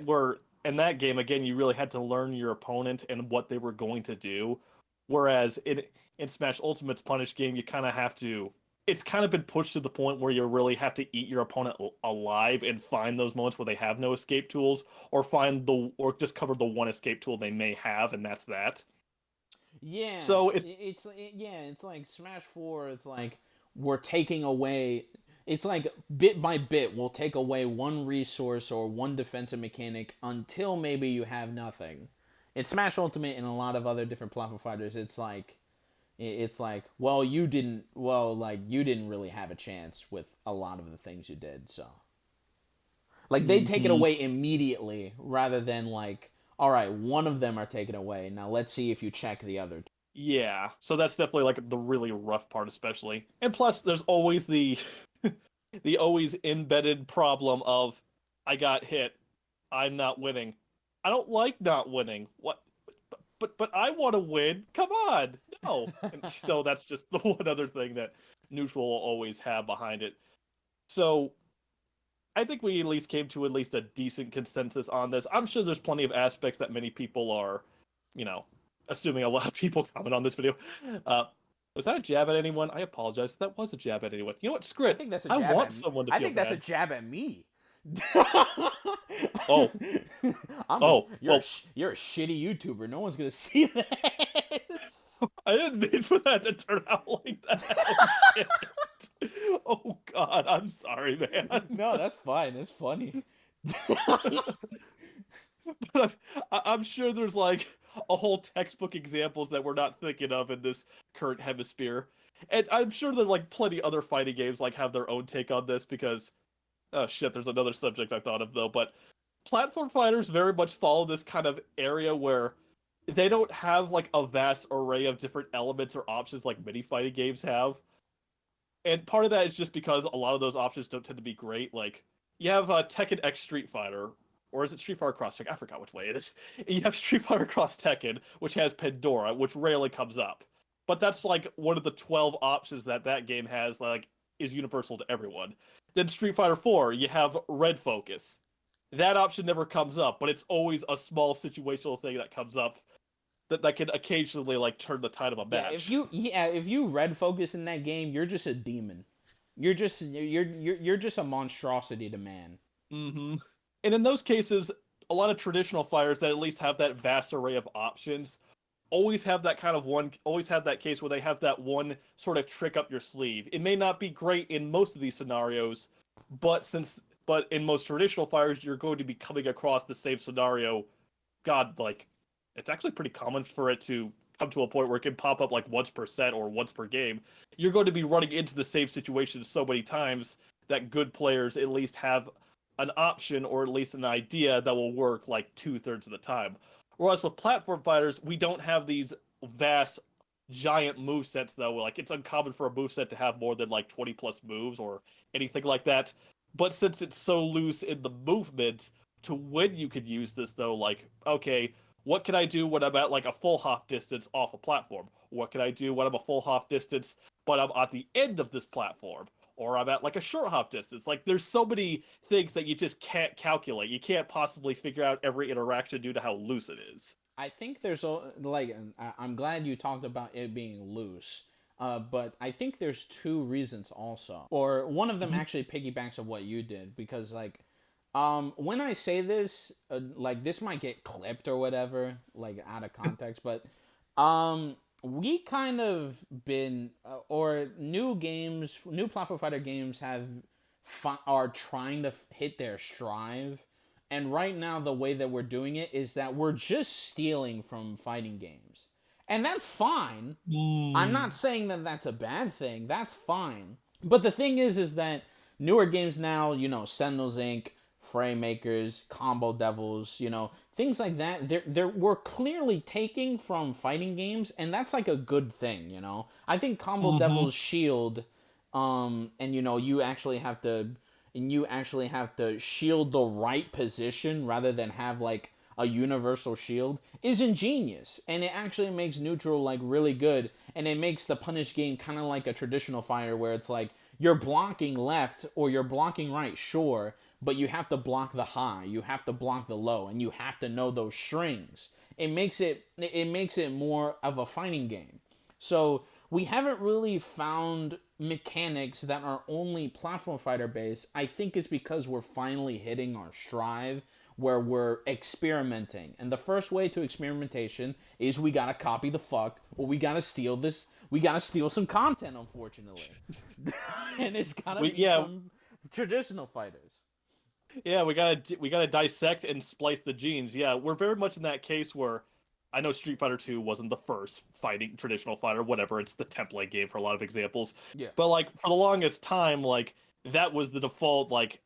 Speaker 2: where in that game again you really had to learn your opponent and what they were going to do. Whereas in Smash Ultimate's punish game, you kind of have to it's kind of been pushed to the point where you really have to eat your opponent alive and find those moments where they have no escape tools or just cover the one escape tool they may have and that's that.
Speaker 1: Yeah,
Speaker 2: So it's
Speaker 1: it's like Smash 4, it's like we're taking away it's like bit by bit we'll take away one resource or one defensive mechanic until maybe you have nothing. In Smash Ultimate and a lot of other different platform fighters, it's like you didn't really have a chance with a lot of the things you did, so like they take it
Speaker 2: Mhm.
Speaker 1: away immediately rather than like all right, one of them are taken away, now let's see if you check the other two.
Speaker 2: Yeah, so that's definitely like the really rough part, especially. And plus, there's always the the always embedded problem of I got hit, I'm not winning. I don't like not winning. What? but I want to win. Come on, no. And so that's just the one other thing that neutral will always have behind it. So I think we at least came to at least a decent consensus on this. I'm sure there's plenty of aspects that many people are, you know, assuming a lot of people comment on this video. Was that a jab at anyone? I apologize. That was a jab at anyone. You know what? Screw
Speaker 1: I
Speaker 2: it.
Speaker 1: think that's a
Speaker 2: I
Speaker 1: jab
Speaker 2: want
Speaker 1: at me.
Speaker 2: someone to
Speaker 1: I
Speaker 2: feel
Speaker 1: think that's a
Speaker 2: bad.
Speaker 1: jab at me.
Speaker 2: Oh,
Speaker 1: You're
Speaker 2: well,
Speaker 1: you're a shitty YouTuber. No one's gonna see this.
Speaker 2: I didn't mean for that to turn out like that. Oh, shit. Oh God, I'm sorry, man.
Speaker 1: No, that's fine. It's funny.
Speaker 2: But I'm sure there's like a whole textbook examples that we're not thinking of in this current hemisphere, and I'm sure there are like plenty other fighting games like have their own take on this because, oh shit, there's another subject I thought of though. But platform fighters very much follow this kind of area where they don't have like a vast array of different elements or options like many fighting games have. And part of that is just because a lot of those options don't tend to be great. Like you have Tekken X Street Fighter, or is it Street Fighter Cross Tekken? I forgot which way it is. You have Street Fighter Cross Tekken, which has Pandora, which rarely comes up. But that's like one of the 12 options that that game has, like is universal to everyone. Then Street Fighter 4, you have Red Focus. That option never comes up, but it's always a small situational thing that comes up that can occasionally like turn the tide of a match.
Speaker 1: If you red focus in that game, you're just a demon. You're just a monstrosity to man.
Speaker 2: Mm-hmm. And in those cases, a lot of traditional fighters that at least have that vast array of options always have that kind of one, always have that case where they have that one sort of trick up your sleeve. It may not be great in most of these scenarios, but in most traditional fighters, you're going to be coming across the same scenario. God, like, it's actually pretty common for it to come to a point where it can pop up like once per set or once per game. You're going to be running into the same situation so many times that good players at least have an option or at least an idea that will work like 2/3 of the time. Whereas with platform fighters, we don't have these vast, giant move sets though. Like it's uncommon for a move set to have more than like 20 plus moves or anything like that. But since it's so loose in the movement to when you could use this though, like, okay, what can I do when I'm at like a full half distance off a platform? What can I do when I'm a full half distance, but I'm at the end of this platform? Or I'm at like a short hop distance. Like there's so many things that you just can't calculate. You can't possibly figure out every interaction due to how loose it is.
Speaker 1: I think there's like I'm glad you talked about it being loose. But I think there's two reasons also, or one of them actually piggybacks of what you did because like when I say this, like this might get clipped or whatever, like out of context, but we kind of been or new platform fighter games are trying to hit their strive, and right now the way that we're doing it is that we're just stealing from fighting games, and that's fine. I'm not saying that that's a bad thing. That's fine. But the thing is that newer games now, Sentinels Inc., Frame Makers, Combo Devils, things like that. We're clearly taking from fighting games, and that's like a good thing, I think Combo Devils shield, and you actually have to shield the right position rather than have like a universal shield is ingenious, and it actually makes neutral like really good, and it makes the punish game kind of like a traditional fighter where it's like you're blocking left or you're blocking right, sure, but you have to block the high, you have to block the low, and you have to know those strings. It makes it more of a fighting game. So we haven't really found mechanics that are only platform fighter based. I think it's because we're finally hitting our stride where we're experimenting. And the first way to experimentation is we gotta copy the fuck, or we gotta steal some content, unfortunately. And it's gotta be from traditional fighters.
Speaker 2: Yeah, we gotta dissect and splice the genes. Yeah, we're very much in that case where I know Street Fighter 2 wasn't the first fighting traditional fighter, whatever, it's the template game for a lot of examples.
Speaker 1: Yeah.
Speaker 2: But like for the longest time, like that was the default, like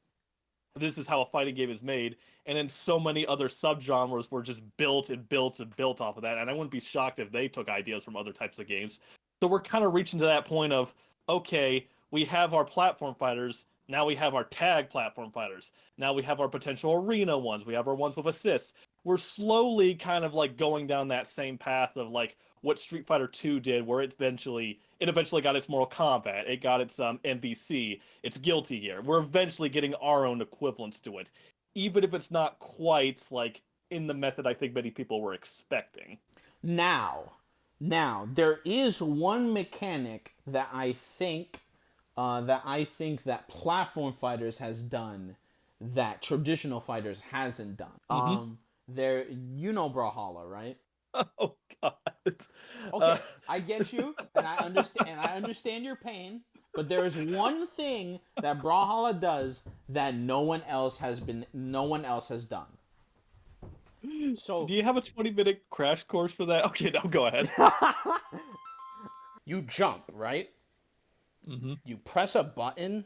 Speaker 2: this is how a fighting game is made. And then so many other subgenres were just built and built and built off of that. And I wouldn't be shocked if they took ideas from other types of games. So we're kind of reaching to that point of, okay, we have our platform fighters. Now we have our tag platform fighters. Now we have our potential arena ones. We have our ones with assists. we're slowly kind of like going down that same path of like what Street Fighter 2 did, where it eventually got its Mortal Kombat, it got its NBC, its Guilty Gear. We're eventually getting our own equivalents to it, even if it's not quite like in the method I think many people were expecting.
Speaker 1: Now, there is one mechanic that I think that platform fighters has done that traditional fighters hasn't done. There, you know Brawlhalla, right?
Speaker 2: Oh God.
Speaker 1: Okay, I get you, and I understand your pain. But there is one thing that Brawlhalla does that no one else has done. So
Speaker 2: do you have a 20-minute crash course for that? Okay, now go ahead.
Speaker 1: you jump, right?
Speaker 2: Mm-hmm.
Speaker 1: You press a button.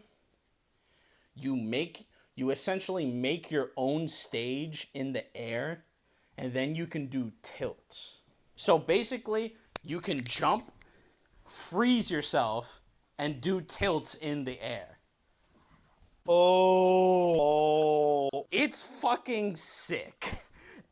Speaker 1: You essentially make your own stage in the air, and then you can do tilts. So basically, you can jump, freeze yourself, and do tilts in the air.
Speaker 2: Oh.
Speaker 1: It's fucking sick.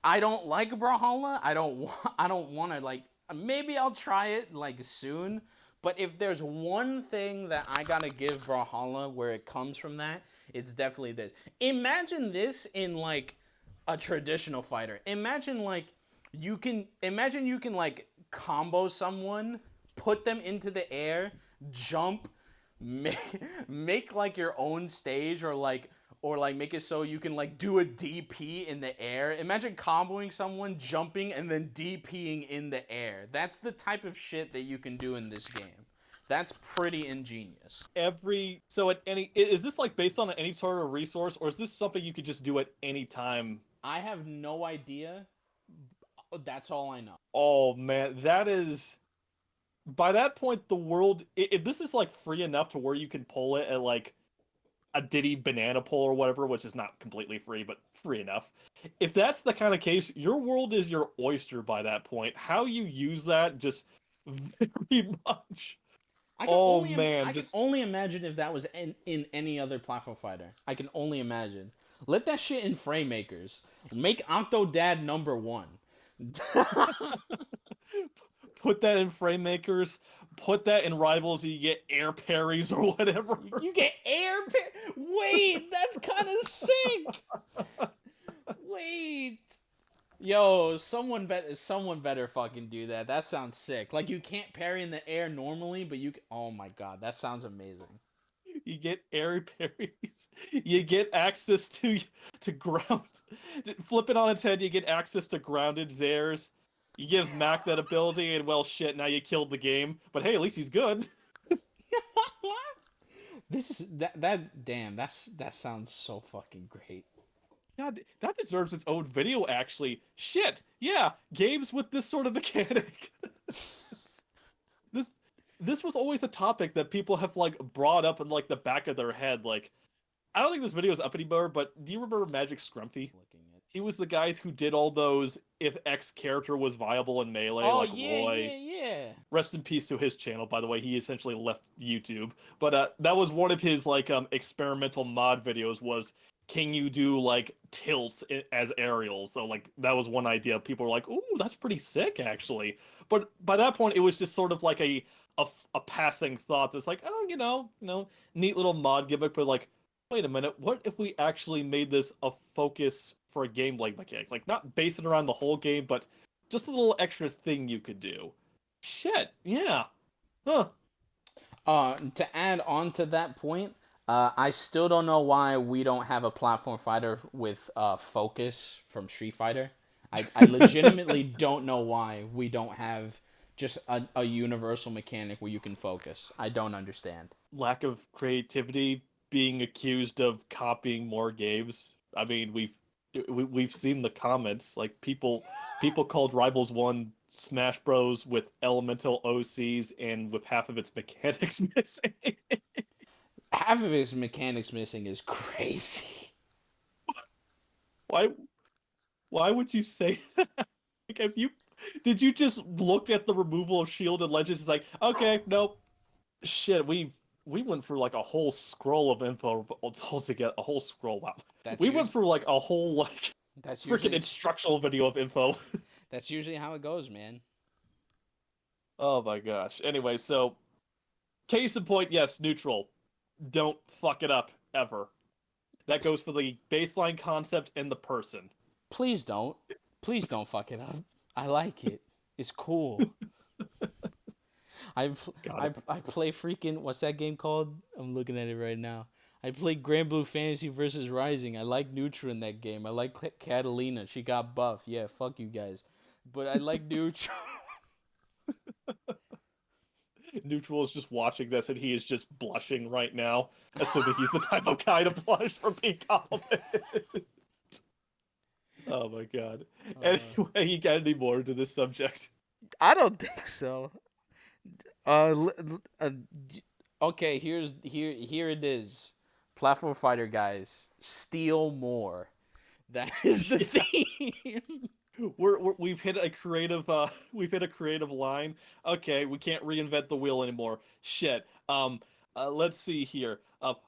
Speaker 1: I don't like Brawlhalla. I don't want to like. Maybe I'll try it like soon. But if there's one thing that I gotta give Brawlhalla where it comes from, that it's definitely this. Imagine this in like a traditional fighter. Imagine you can like combo someone, put them into the air, jump, make like your own stage, or make it so you can like do a DP in the air. Imagine comboing someone, jumping, and then DPing in the air. That's the type of shit that you can do in this game. That's pretty ingenious.
Speaker 2: Is this like based on any sort of resource, or is this something you could just do at any time?
Speaker 1: I have no idea. That's all I know.
Speaker 2: Oh man, that is. By that point, the world. If this is like free enough to where you can pull it at like a Diddy banana pull or whatever, which is not completely free, but free enough. If that's the kind of case, your world is your oyster by that point. How you use that, just very much.
Speaker 1: I can only imagine if that was in any other platform fighter. I can only imagine. Let that shit in Frame Makers. Make Octodad #1.
Speaker 2: Put that in Frame Makers. Put that in Rivals. You get air parries or whatever.
Speaker 1: You get air Wait, that's kind of sick. Wait. Yo, someone better fucking do that. That sounds sick. Like, you can't parry in the air normally, but you can... Oh my god, that sounds amazing.
Speaker 2: You get air parries. You get access to ground. Flip it on its head, you get access to grounded Zairs. You give Mac that ability, and well, shit, now you killed the game. But hey, at least he's good.
Speaker 1: This is... That sounds so fucking great.
Speaker 2: God, that deserves its own video, actually. Shit, yeah, games with this sort of mechanic. This was always a topic that people have, like, brought up in, like, the back of their head. Like, I don't think this video is up anymore, but do you remember Magic Scrumpy? He was the guy who did all those if X character was viable in Melee, like Roy.
Speaker 1: Yeah.
Speaker 2: Rest in peace to his channel, by the way. He essentially left YouTube. But that was one of his, like, experimental mod videos was... Can you do, like, tilts as aerials? So, like, that was one idea. People were like, ooh, that's pretty sick, actually. But by that point, it was just sort of like a passing thought that's like, oh, you know, neat little mod gimmick, but, like, wait a minute, what if we actually made this a focus for a gameplay mechanic? Like, not based it around the whole game, but just a little extra thing you could do. Shit, yeah. Huh.
Speaker 1: To add on to that point, I still don't know why we don't have a platform fighter with focus from Street Fighter. I legitimately don't know why we don't have just a universal mechanic where you can focus. I don't understand.
Speaker 2: Lack of creativity, being accused of copying more games. I mean, we've seen the comments. Like, people called Rivals 1 Smash Bros. With elemental OCs and with half of its mechanics missing.
Speaker 1: Half of its mechanics missing is crazy.
Speaker 2: Why would you say that? Like, did you just look at the removal of Shield and Legends? It's like, okay, nope. Shit, we went through like a whole scroll of info altogether. A whole scroll. Wow. We went through like a whole like.
Speaker 1: That's
Speaker 2: Freaking
Speaker 1: usually
Speaker 2: instructional video of info.
Speaker 1: that's usually how it goes, man.
Speaker 2: Oh my gosh. Anyway, so case in point, yes, neutral. Don't fuck it up ever. That goes for the baseline concept and the person.
Speaker 1: Please don't. Please don't fuck it up. I like it. It's cool. I've
Speaker 2: Got it.
Speaker 1: I play freaking what's that game called? I'm looking at it right now. I play Grand Blue Fantasy versus Rising. I like Neutral in that game. I like Catalina. She got buff. Yeah, fuck you guys. But I like Neutral.
Speaker 2: Neutral is just watching this and he is just blushing right now, assuming he's the type of guy to blush for being complimented. Oh my god. Anyway, you got any more into this subject?
Speaker 1: I don't think so. Uh, okay. Here it is. Platform fighter guys, steal more. That is the
Speaker 2: Yeah.
Speaker 1: theme.
Speaker 2: We've hit a creative we've hit a creative line. Okay, we can't reinvent the wheel anymore. Shit. Let's see here.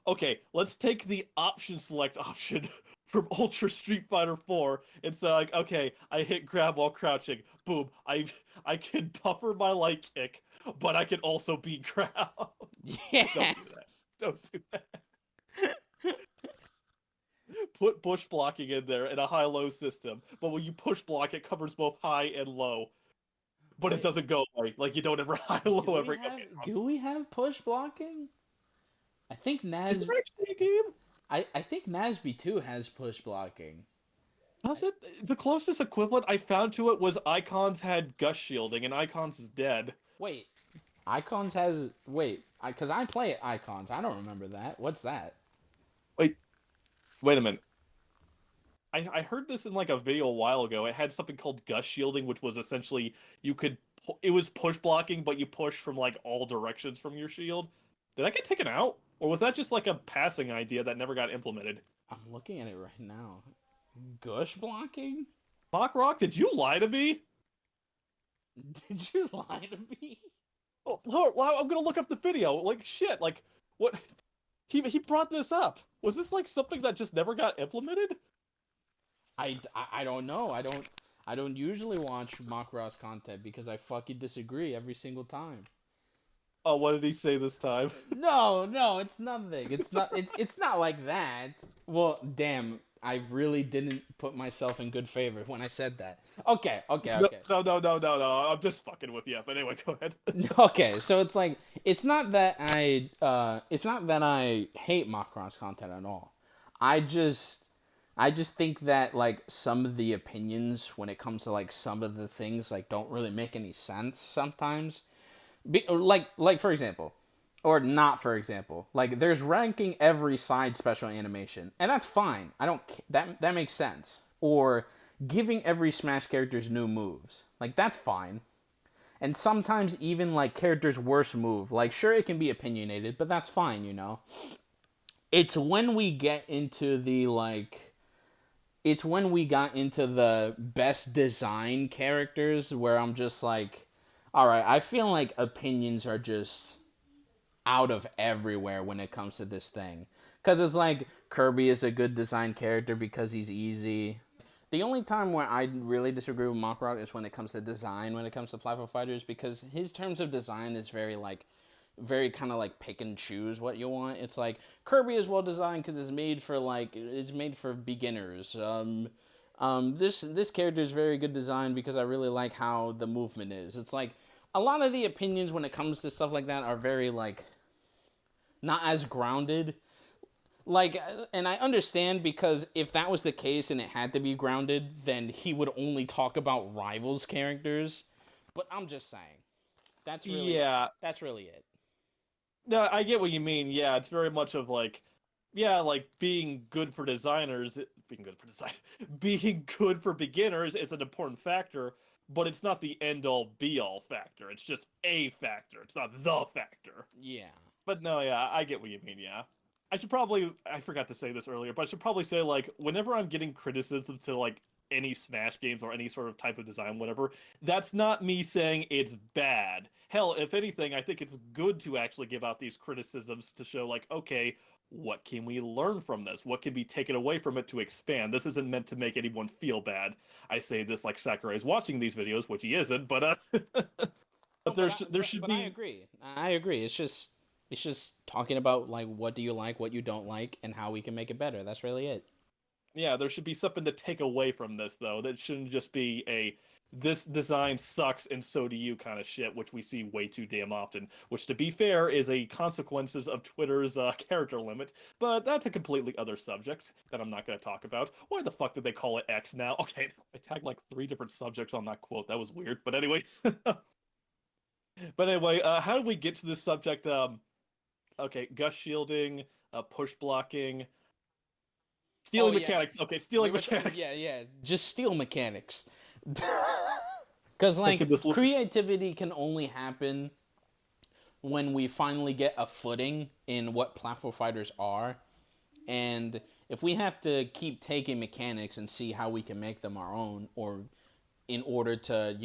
Speaker 2: Okay, let's take the option select option from Ultra Street Fighter 4. It's like, okay, I hit grab while crouching. Boom. I can buffer my light kick, but I can also beat grab.
Speaker 1: Yeah.
Speaker 2: Don't do that. Don't do that. Put push blocking in there in a high-low system, but when you push block, it covers both high and low. But it
Speaker 1: Wait,
Speaker 2: doesn't go away. Like you don't ever high-low every. Okay,
Speaker 1: do we have push blocking? I think
Speaker 2: is
Speaker 1: Nas
Speaker 2: there actually a game?
Speaker 1: I think Nasby too has push blocking.
Speaker 2: Does it? The closest equivalent I found to it was Icons had Gush Shielding, and Icons is dead.
Speaker 1: Wait, Icons has because I play Icons. I don't remember that. What's that?
Speaker 2: Wait, wait a minute. I heard this in like a video a while ago. It had something called Gush Shielding, which was essentially you could. It was push blocking, but you push from like all directions from your shield. Did that get taken out, or was that just like a passing idea that never got implemented?
Speaker 1: I'm looking at it right now. Gush blocking?
Speaker 2: Mock Rock, did you lie to me?
Speaker 1: Did you lie to me?
Speaker 2: Oh, Lord, I'm gonna look up the video. Like shit. Like what? He brought this up. Was this like something that just never got implemented?
Speaker 1: I don't know. I don't usually watch Makara's content because I fucking disagree every single time.
Speaker 2: Oh, what did he say this time?
Speaker 1: No, it's nothing. It's not like that. Well, damn, I really didn't put myself in good favor when I said that. Okay.
Speaker 2: No. I'm just fucking with you. But anyway, go ahead.
Speaker 1: Okay, so it's not that I hate Makron's content at all. I just think that like some of the opinions when it comes to like some of the things like don't really make any sense sometimes. Like for example, or not for example, like there's ranking every side special animation, and that's fine. I don't that makes sense. Or giving every Smash characters new moves, like that's fine. And sometimes even like characters' worst move, like sure it can be opinionated, but that's fine, you know. It's when we get into the like it's when we got into the best design characters where I'm just like, all right, I feel like opinions are just out of everywhere when it comes to this thing. Because it's like Kirby is a good design character because he's easy. The only time where I really disagree with Makarot is when it comes to design, when it comes to platform fighters, because his terms of design is very kind of like pick and choose what you want. It's like Kirby is well designed because it's made for beginners. This character is very good design because I really like how the movement is. It's like a lot of the opinions when it comes to stuff like that are very like not as grounded. Like, and I understand because if that was the case and it had to be grounded, then he would only talk about rivals characters. But I'm just saying,
Speaker 2: Yeah.
Speaker 1: that's really it.
Speaker 2: No, I get what you mean. Yeah, it's very much of like, yeah, like being good for designers, being good for design, being good for beginners is an important factor, but it's not the end all be all factor. It's just a factor. It's not the factor.
Speaker 1: Yeah.
Speaker 2: But no, yeah, I get what you mean. Yeah. I forgot to say this earlier, but I should probably say, like, whenever I'm getting criticism to, like, any Smash games or any sort of type of design, whatever, that's not me saying it's bad. Hell, if anything, I think it's good to actually give out these criticisms to show, like, okay, what can we learn from this? What can be taken away from it to expand? This isn't meant to make anyone feel bad. I say this like Sakurai is watching these videos, which he isn't, but
Speaker 1: No,
Speaker 2: but there should
Speaker 1: but I
Speaker 2: be.
Speaker 1: agree. I agree. It's just talking about like what do you like, what you don't like, and how we can make it better. That's really it.
Speaker 2: Yeah, there should be something to take away from this, though. That shouldn't just be a this design sucks and so do you kind of shit, which we see way too damn often. Which, to be fair, is a consequences of Twitter's character limit. But that's a completely other subject that I'm not going to talk about. Why the fuck did they call it X now? Okay, I tagged like 3 different subjects on that quote. That was weird. But anyway, how did we get to this subject? Okay, gust shielding, push blocking.
Speaker 1: Oh
Speaker 2: Stealing
Speaker 1: yeah,
Speaker 2: mechanics. Okay,
Speaker 1: we
Speaker 2: stealing
Speaker 1: were
Speaker 2: mechanics.
Speaker 1: yeah, just steel mechanics. Because like
Speaker 2: Thinking this.
Speaker 1: creativity can only happen when we finally get a footing in what platform fighters are, and if we have to keep taking mechanics and see how we can make them our own, or in order to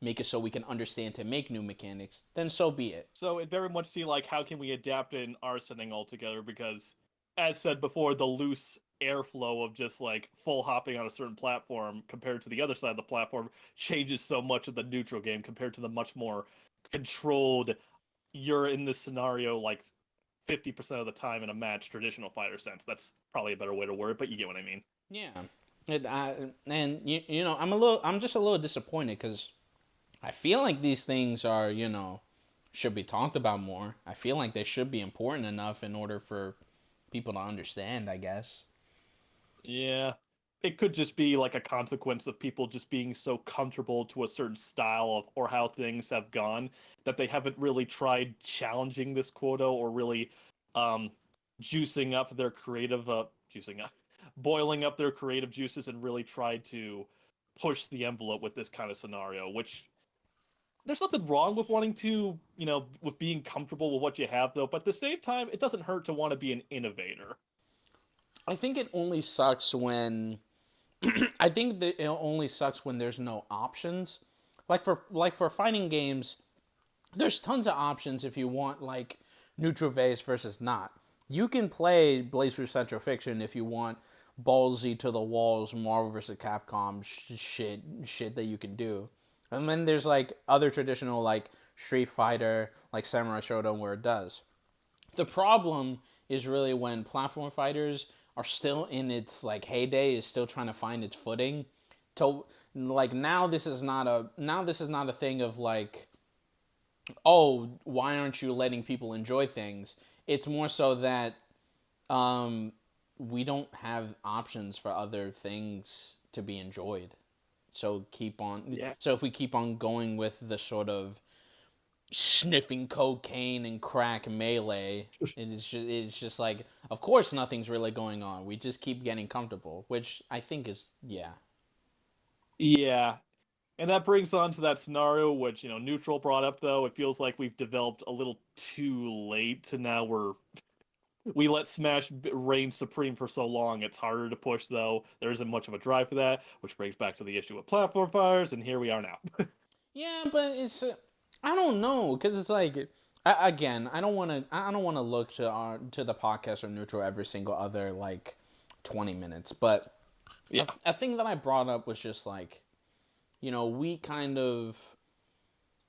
Speaker 1: make it so we can understand to make new mechanics, then so be it.
Speaker 2: So it very much see like how can we adapt an arsoning altogether because, as said before, the loose airflow of just like full hopping on a certain platform compared to the other side of the platform changes so much of the neutral game compared to the much more controlled. You're in this scenario like 50% of the time in a match traditional fighter sense. That's probably a better way to word it, but you get what I mean.
Speaker 1: Yeah, and I'm just a little disappointed because I feel like these things are should be talked about more. I feel like they should be important enough in order for people to understand, I guess.
Speaker 2: Yeah. It could just be like a consequence of people just being so comfortable to a certain style of or how things have gone that they haven't really tried challenging this quota or really um juicing up their creative juicing up boiling up their creative juices and really tried to push the envelope with this kind of scenario, which there's nothing wrong with wanting to, with being comfortable with what you have though, but at the same time it doesn't hurt to want to be an innovator.
Speaker 1: I think it only sucks when I think that it only sucks when there's no options. Like for fighting games, there's tons of options if you want like neutral base versus not. You can play Blaze through Central Fiction if you want ballsy to the walls Marvel vs. Capcom shit that you can do. And then there's like other traditional like Street Fighter, like Samurai Shodown where it does. The problem is really when platform fighters are still in its like heyday, is still trying to find its footing. So like now this is not a thing of like, oh, why aren't you letting people enjoy things? It's more so that um, we don't have options for other things to be enjoyed. So keep on.
Speaker 2: Yeah.
Speaker 1: So if we keep on going with the sort of sniffing cocaine and crack melee, it's just like, of course nothing's really going on. We just keep getting comfortable, which I think is yeah.
Speaker 2: Yeah. And that brings on to that scenario, which, Neutral brought up, though. It feels like we've developed a little too late to now we let Smash reign supreme for so long. It's harder to push, though. There isn't much of a drive for that, which brings back to the issue of platform fires, and here we are now.
Speaker 1: Yeah, but it's I don't know because it's like again, I don't want to look to the podcast or neutral every single other like 20 minutes, but
Speaker 2: Yeah.
Speaker 1: a thing that I brought up was just like, we kind of,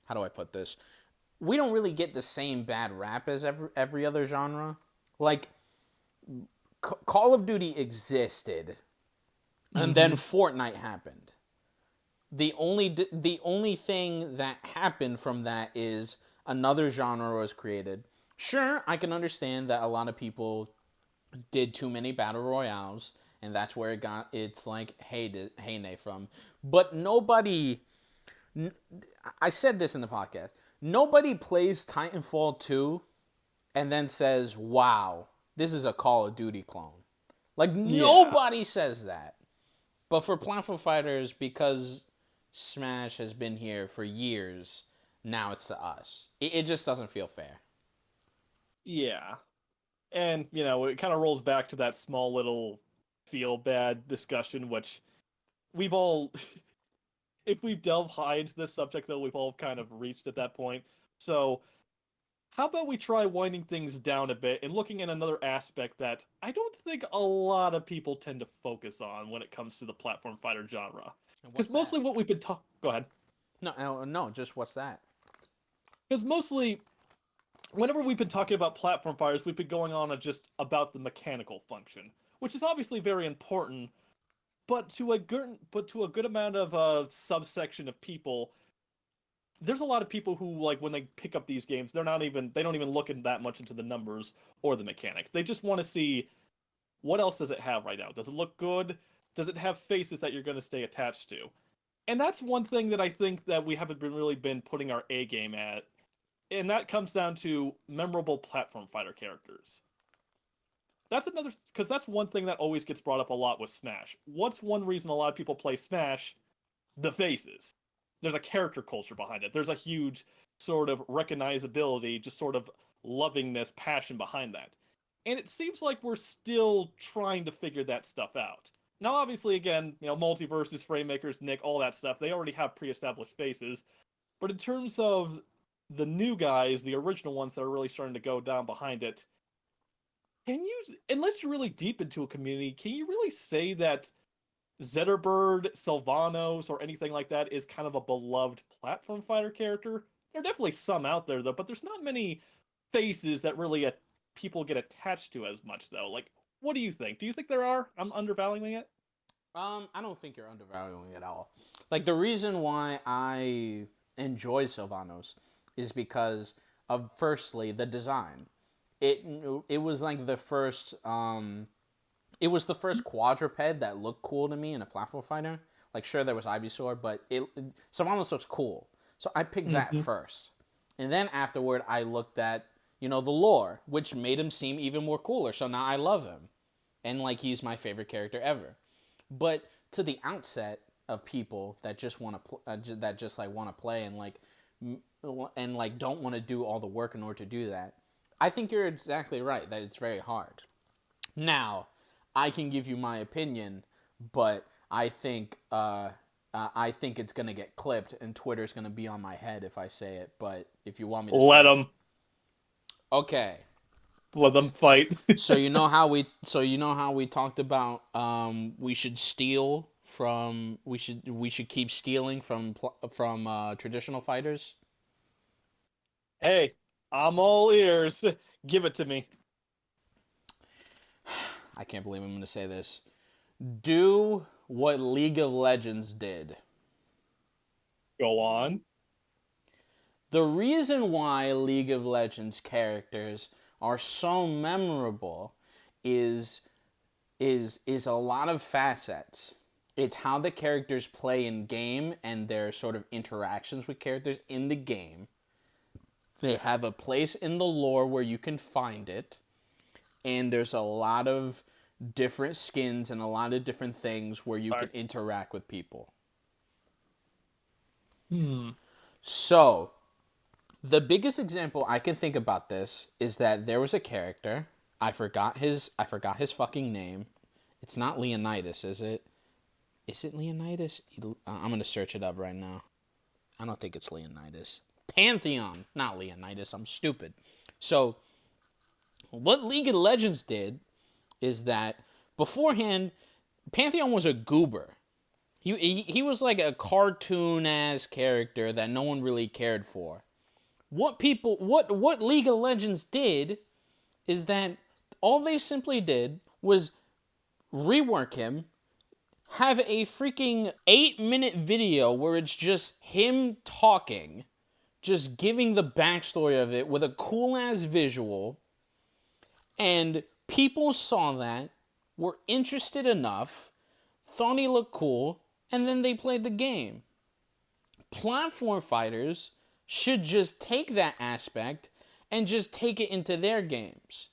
Speaker 1: how do I put this? We don't really get the same bad rap as every other genre. Like Call of Duty existed, and then
Speaker 2: Mm-hmm.
Speaker 1: Fortnite happened. The only thing that happened from that is another genre was created. Sure, I can understand that a lot of people did too many battle royales, and that's where it got its like heyday from. But nobody, I said this in the podcast. Nobody plays Titanfall 2 and then says, "Wow, this is a Call of Duty clone." Like
Speaker 2: Yeah.
Speaker 1: nobody says that. But for platform fighters, because Smash has been here for years, now it's to us. It just doesn't feel fair.
Speaker 2: Yeah. And, it kind of rolls back to that small little feel bad discussion, which we've all, if we delve high into this subject, though, we've all kind of reached at that point. So how about we try winding things down a bit and looking at another aspect that I don't think a lot of people tend to focus on when it comes to the platform fighter genre.
Speaker 1: And
Speaker 2: Because
Speaker 1: what's that?
Speaker 2: mostly what we've been talking. Go ahead.
Speaker 1: No, no, no, just what's that?
Speaker 2: Because mostly, whenever we've been talking about platform fighters, we've been going on just about the mechanical function, which is obviously very important. But to a good amount of subsection of people, there's a lot of people who like when they pick up these games, they don't even look in that much into the numbers or the mechanics. They just want to see what else does it have right now. Does it look good? Does it have faces that you're going to stay attached to? And that's one thing that I think that we haven't really been putting our A game at, and that comes down to memorable platform fighter characters. That's another because that's one thing that always gets brought up a lot with Smash. What's one reason a lot of people play Smash? The faces. There's a character culture behind it. There's a huge sort of recognizability, just sort of lovingness, passion behind that. And it seems like we're still trying to figure that stuff out. Now, obviously, again, Multiverses, Framemakers, Nick, all that stuff, they already have pre-established faces. But in terms of the new guys, the original ones that are really starting to go down behind it, can you, unless you're really deep into a community, can you really say that Zetterbird, Sylvanos, or anything like that is kind of a beloved platform fighter character? There are definitely some out there, though, but there's not many faces that really people get attached to as much, though. Like, what do you think? Do you think there are? I'm undervaluing it.
Speaker 1: I don't think you're undervaluing it at all. Like the reason why I enjoy Sylvanos is because of firstly the design. It it was like the first it was the first quadruped that looked cool to me in a platform fighter. Like sure there was Ivysaur, but Sylvanos looks cool. So I picked that
Speaker 2: Mm-hmm.
Speaker 1: first. And then afterward I looked at, the lore, which made him seem even more cooler. So now I love him. And like he's my favorite character ever. But to the outset of people that just want to that just like want to play and like don't want to do all the work in order to do that, I think you're exactly right that it's very hard. Now, I can give you my opinion, but I think it's gonna get clipped and Twitter's gonna be on my head if I say it. But if you want me to
Speaker 2: Let
Speaker 1: say it,
Speaker 2: them.
Speaker 1: okay.
Speaker 2: Let them fight.
Speaker 1: So you know how we talked about we should steal from we should keep stealing from traditional fighters.
Speaker 2: Hey, I'm all ears. Give it to me.
Speaker 1: I can't believe I'm going to say this. Do what League of Legends did.
Speaker 2: Go on.
Speaker 1: The reason why League of Legends characters are so memorable is is a lot of facets. It's how the characters play in game and their sort of interactions with characters in the game. They have a place in the lore where you can find it, and there's a lot of different skins and a lot of different things where you
Speaker 2: Sorry.
Speaker 1: can interact with people.
Speaker 2: Hmm.
Speaker 1: So, the biggest example I can think about this is that there was a character. I forgot his fucking name. It's not Leonidas, is it? Is it Leonidas? I'm gonna search it up right now. I don't think it's Leonidas. Pantheon, not Leonidas. I'm stupid. So, what League of Legends did is that beforehand, Pantheon was a goober. He was like a cartoon ass character that no one really cared for. What League of Legends did is that all they simply did was rework him, have a freaking 8-minute video where it's just him talking, just giving the backstory of it with a cool ass visual, and people saw that, were interested enough, thought he looked cool, and then they played the game. Platform fighters should just take that aspect and just take it into their games.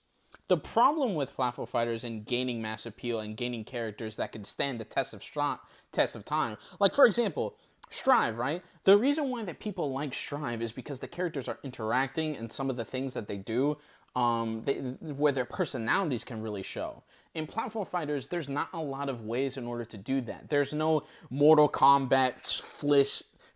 Speaker 1: The problem with platform fighters and gaining mass appeal and gaining characters that can stand the test of time, like for example, Strive, right? The reason why that people like Strive is because the characters are interacting and some of the things that they do, where their personalities can really show. In platform fighters, there's not a lot of ways in order to do that. There's no Mortal Kombat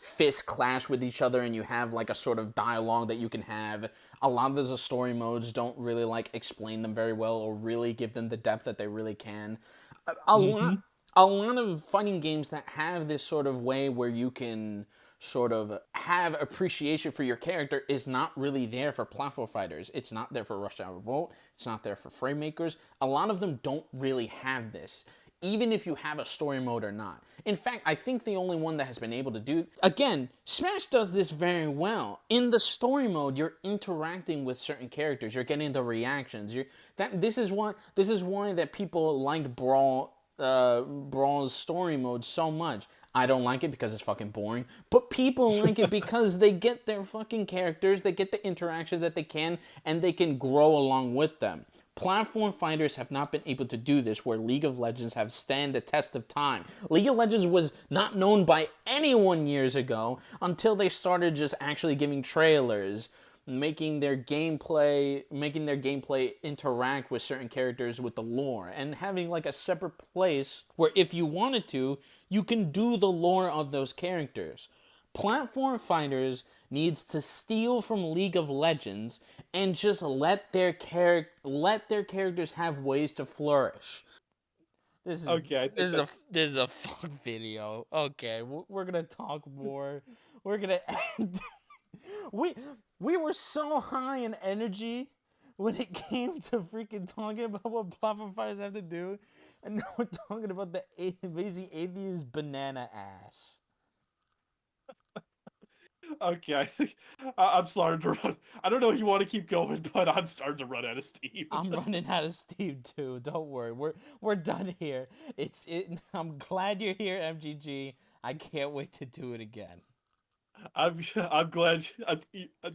Speaker 1: fist clash with each other and you have like a sort of dialogue that you can have. A lot of the story modes don't really like explain them very well or really give them the depth that they really can. A
Speaker 2: Mm-hmm.
Speaker 1: lot a lot of fighting games that have this sort of way where you can sort of have appreciation for your character is not really there for platform fighters. It's not there for Rush Hour Revolt. It's not there for Frame Makers. A lot of them don't really have this, even if you have a story mode or not. In fact, I think the only one that has been able to do, again, Smash does this very well. In the story mode, you're interacting with certain characters. You're getting the reactions. This is why that people liked Brawl's story mode so much. I don't like it because it's fucking boring, but people like it because they get their fucking characters, they get the interaction that they can, and they can grow along with them. Platform fighters have not been able to do this where League of Legends have stand the test of time. League of Legends was not known by anyone years ago until they started just actually giving trailers, making their gameplay interact with certain characters with the lore, and having like a separate place where if you wanted to, you can do the lore of those characters. Platform fighters needs to steal from League of Legends and just let their characters have ways to flourish. This is
Speaker 2: Okay, I think that's
Speaker 1: this is a fuck video. Okay, we're gonna talk more. We're gonna end. we we were so high in energy when it came to freaking talking about what platform fighters have to do, and now we're talking about the amazing atheist banana ass.
Speaker 2: okay. I think I'm starting to run. I don't know if you want to keep going, but I'm starting to run out of steam.
Speaker 1: I'm running out of steam too. Don't worry, we're done here. I'm glad you're here, MGG. I can't wait to do it again.
Speaker 2: I'm glad.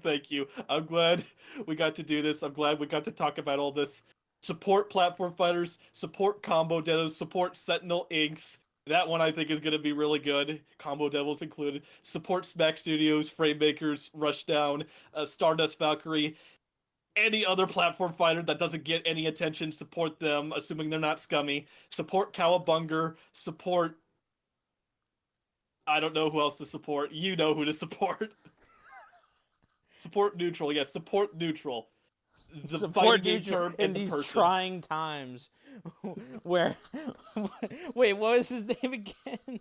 Speaker 2: Thank you. I'm glad we got to do this. I'm glad we got to talk about all this. Support platform fighters. Support combo devils. Support Sentinel Inks. That one I think is going to be really good. Combo Devils included. Support Smack Studios, Frame Makers, Rushdown, Stardust Valkyrie. Any other platform fighter that doesn't get any attention, support them, assuming they're not scummy. Support Cowabunga. Support. I don't know who else to support. You know who to support. Support neutral. Yes, support neutral. The
Speaker 1: Support
Speaker 2: fighting game
Speaker 1: neutral
Speaker 2: term
Speaker 1: in
Speaker 2: and the
Speaker 1: these
Speaker 2: person.
Speaker 1: trying times. Where, wait, what was his name again?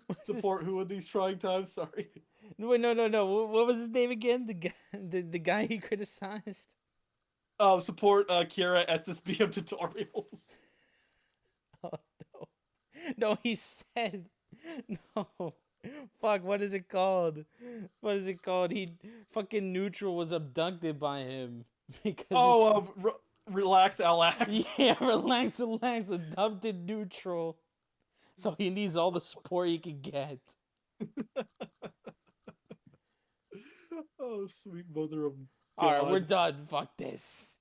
Speaker 1: What's his
Speaker 2: Support who in these trying times? Sorry.
Speaker 1: Wait, no. What was his name again? The guy he criticized.
Speaker 2: Support Kira SSBM tutorials.
Speaker 1: Oh no, no. He said no. Fuck. What is it called? What is it called? He fucking neutral was abducted by him because he.
Speaker 2: Relax, Alax.
Speaker 1: Yeah, relax. Abducted neutral. So he needs all the support he can get.
Speaker 2: Oh, sweet mother of
Speaker 1: All right, we're
Speaker 2: God.
Speaker 1: done. Fuck this.